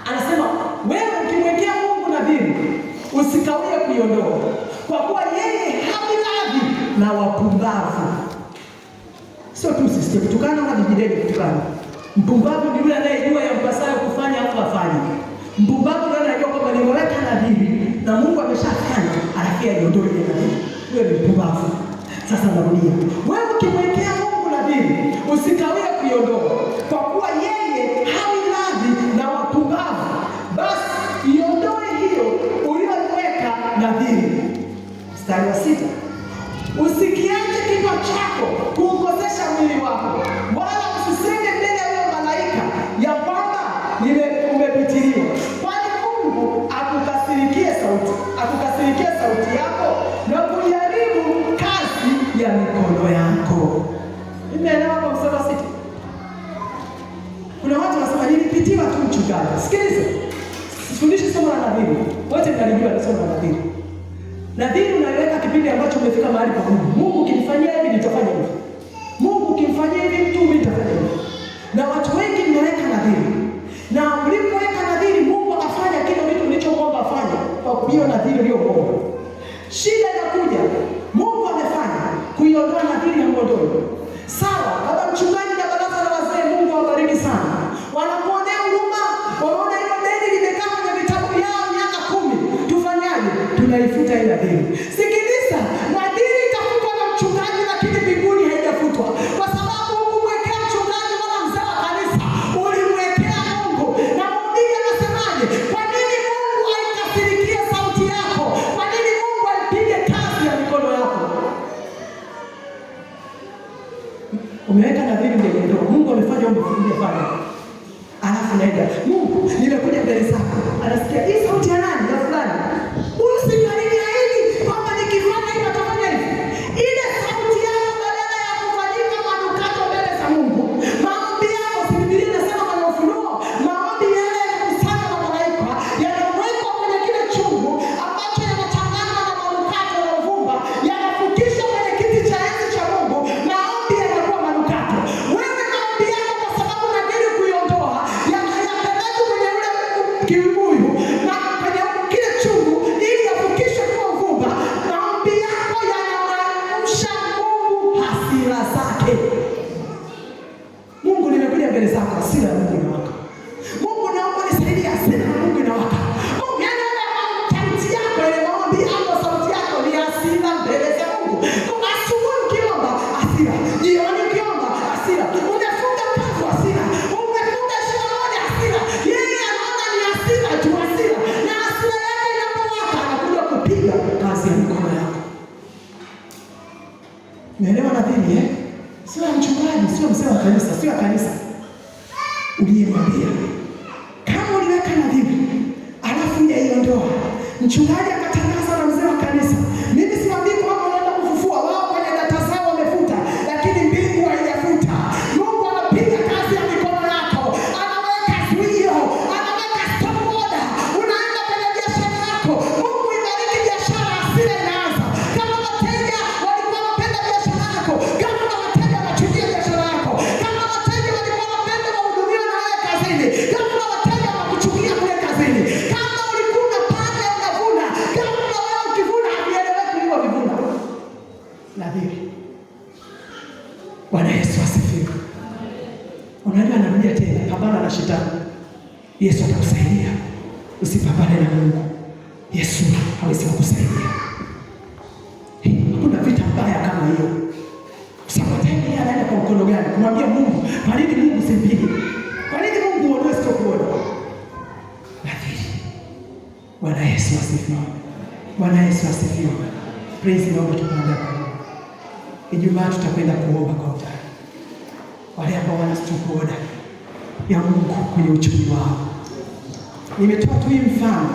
[SPEAKER 1] Anasema wewe ukimwekea Mungu nadhiri usikawie kuiondoa, kwa kuwa yeye hawiradhi na wapumbavu. Sio tu sisi kutukana na Biblia kutukana. Mpumbavu ni yule anayejua yampasayo kufanya hapo afanye. Mpumbavu ndio anajua kwamba nimeweka nadhiri na Mungu ameshafanya, alafu aiondoe ile nadhiri. Wewe ni mpumbavu. Sasa narudia. Wewe ukimwekea Mungu nadhiri usikawie kuiondoa, kwa kuwa yeye hawiradhi na wapumbavu. Basi iondoe hiyo uliyoweka nadhiri. Mstari wa 6. Usikiache kinywa chako kuukosesha mwili wako, wala usiseme mbele ya yule malaika ya kwamba umepitiliwa, kwani Mungu akukasirikie sauti yako na kujaribu kazi ya mikono yako. Nimeelewa kwa mstari wa 6. Kuna watu wanasema nilipitiwa tu mchungaji. Sikiliza. Sifundishi somo la nadhiri. Wote mnalijua ni somo la nadhiri. Nadhiri unaweka kipindi ambacho umefika mahali pa Mungu. Mungu ukimfanyia hivi nitafanya hivi. Mungu ukimfanyia hivi mtu nitafanya hivi. Na watu wengi mnaweka nadhiri. Na mlipoweka nadhiri Mungu akafanya kile kitu mlichoomba afanye. Kwa hiyo nadhiri ndio Mungu. Shida inakuja. Mungu amefanya kuiondoa nadhiri ya muondoe. Sawa, baba mchungaji na baraza la wazee, Mungu awabariki sana. Wanakuonea huruma, wanaona hiyo deni limekaa kwenye vitabu yao miaka 10. Tufanyaje? Tunaifuta ile nadhiri. Sikiliza, nadhiri itafutwa na mchungaji lakini mbinguni haijafutwa. Kwa sababu hukumwekea mchungaji wala mzee wa kanisa, ulimwekea Mungu. Na Mhubiri anasemaje? Kwa nini Mungu aikasirikie sauti yako? Kwa nini Mungu aipige kazi ya mikono yako? Umeweka nadhiri ndio Mungu amefanya umefanya. Alafu naenda, Mungu nimekuja mbele zako. Anasikia hii sauti ya nani? Ya fulani. Usikaribia hili kwamba nikifanya hivi atafanya hivi. Ile sauti yako badala ya kufanyika manukato mbele za Mungu. Maombi yako, Biblia inasema kwenye Ufunuo, maombi yale ya kusanya na malaika yanawekwa kwenye kile chungu ambacho yanachanganywa na manukato na uvumba, yanafukishwa kwenye kiti cha enzi cha Mungu. Maombi yanakuwa manukato. Wewe maombi yako kwa sababu nadhiri kuiondoa yanapelekwa kwenye ule kibuyu na kwenye kile chungu ili yafukishwe kwa uvumba. Maombi yako yanamwamsha Mungu hasira zake. Mungu nimekuja mbele zako, hasira ya Mungu inawaka. Mungu naomba nisaidie, hasira ya Mungu inawaka. Mungu sauti yako, ile maombi yako, sauti yako ni hasira mbele za Mungu. Kwa asubuhi ukiomba hasira, jioni ukiomba hasira, unafunga kazi hasira, umefunga shamba hasira. Yeye anaona ni hasira tu, hasira. Na hasira yake inapowaka anakuja kupiga kazi ya mikono yako. Umeelewa nadhiri eh? Sio mchungaji, sio mzee wa kanisa, sio kanisa. Uliyemwambia kama uliweka nadhiri alafu hujaiondoa, mchungaji akatangaza na mzee wa kanisa, mimi siwaambii kwamba wanaenda kufufua, wao kwenye data zao wamefuta, lakini mbingu haijafuta. Mungu anapiga kazi ya mikono yako, anaweka zuio, anaweka stop order. Unaenda kwenye biashara yako, Mungu ibariki biashara, hasira inaanza. Kama wateja walikuwa wanapenda biashara yako, kama nadhiri. Bwana Yesu asifiwe. Unajua, anarudia tena, pambana na shetani. Yesu atakusaidia. Usipambane na Mungu, Yesu hawezi kukusaidia. Hakuna vita mbaya kama hiyo. Sabatani anaenda kwa mkono gani? Kumwambia Mungu, kwa nini Mungu simpige? Kwa nini Mungu uondoe sitokuona? Nadhiri. Bwana Yesu asifiwe. Bwana Yesu asifiwe. Praise Mungu. Tunaomba kwa Ijumaa tutakwenda kuomba kwa utani. Wale ambao wana sitokuona ya Mungu kwenye uchumi wao. Nimetoa tu hii mfano.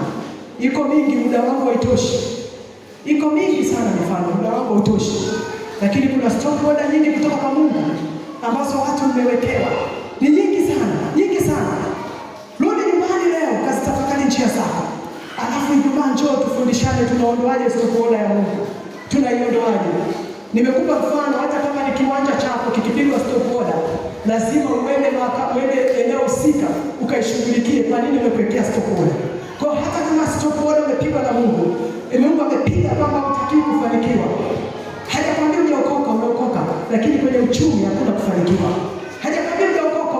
[SPEAKER 1] Iko mingi, muda wangu haitoshi. Iko mingi sana mifano, muda wangu hautoshi. Lakini kuna stop order nyingi kutoka kwa Mungu ambazo watu mmewekewa. Ni nyingi sana, nyingi sana. Rudi nyumbani leo, kazitafakari njia zako. Alafu Ijumaa njoo tufundishane tunaondoaje stop order ya Mungu. Tunaiondoaje? Nimekupa mfano, hata kama ni kiwanja chako kikipigwa stop order, lazima uende eneo husika ukaishughulikie. Kwa nini umekuwekea stop order? Kwa hata kama stop order umepigwa na Mungu, Mungu amepiga kwamba hutaki kufanikiwa. Hajakwambia umeokoka, lakini kwenye uchumi hakuna kufanikiwa. Hajakwambia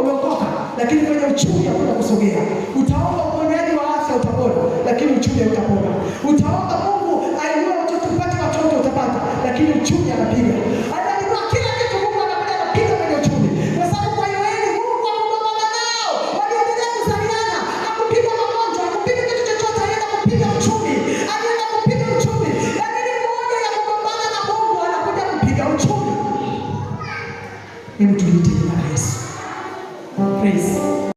[SPEAKER 1] umeokoka, lakini kwenye uchumi hakuna kusogea. Utaomba uponyaji wa afya, utapona, lakini uchumi hautapona. Utaomba Mungu ainue watoto, upate watoto, utapata, lakini uchumi anapiga. Anajua kila kitu, Mungu anakuja anapiga kwenye uchumi. Kwa sababu kwa hiyo Mungu akupambana nao, waliendelea kuzaliana, akupiga magonjwa, akupiga kitu chochote, anaenda kupiga uchumi. Anaenda kupiga uchumi. Lakini mmoja ya kupambana na Mungu anakuja kupiga uchumi. Hebu tulitie Yesu. Praise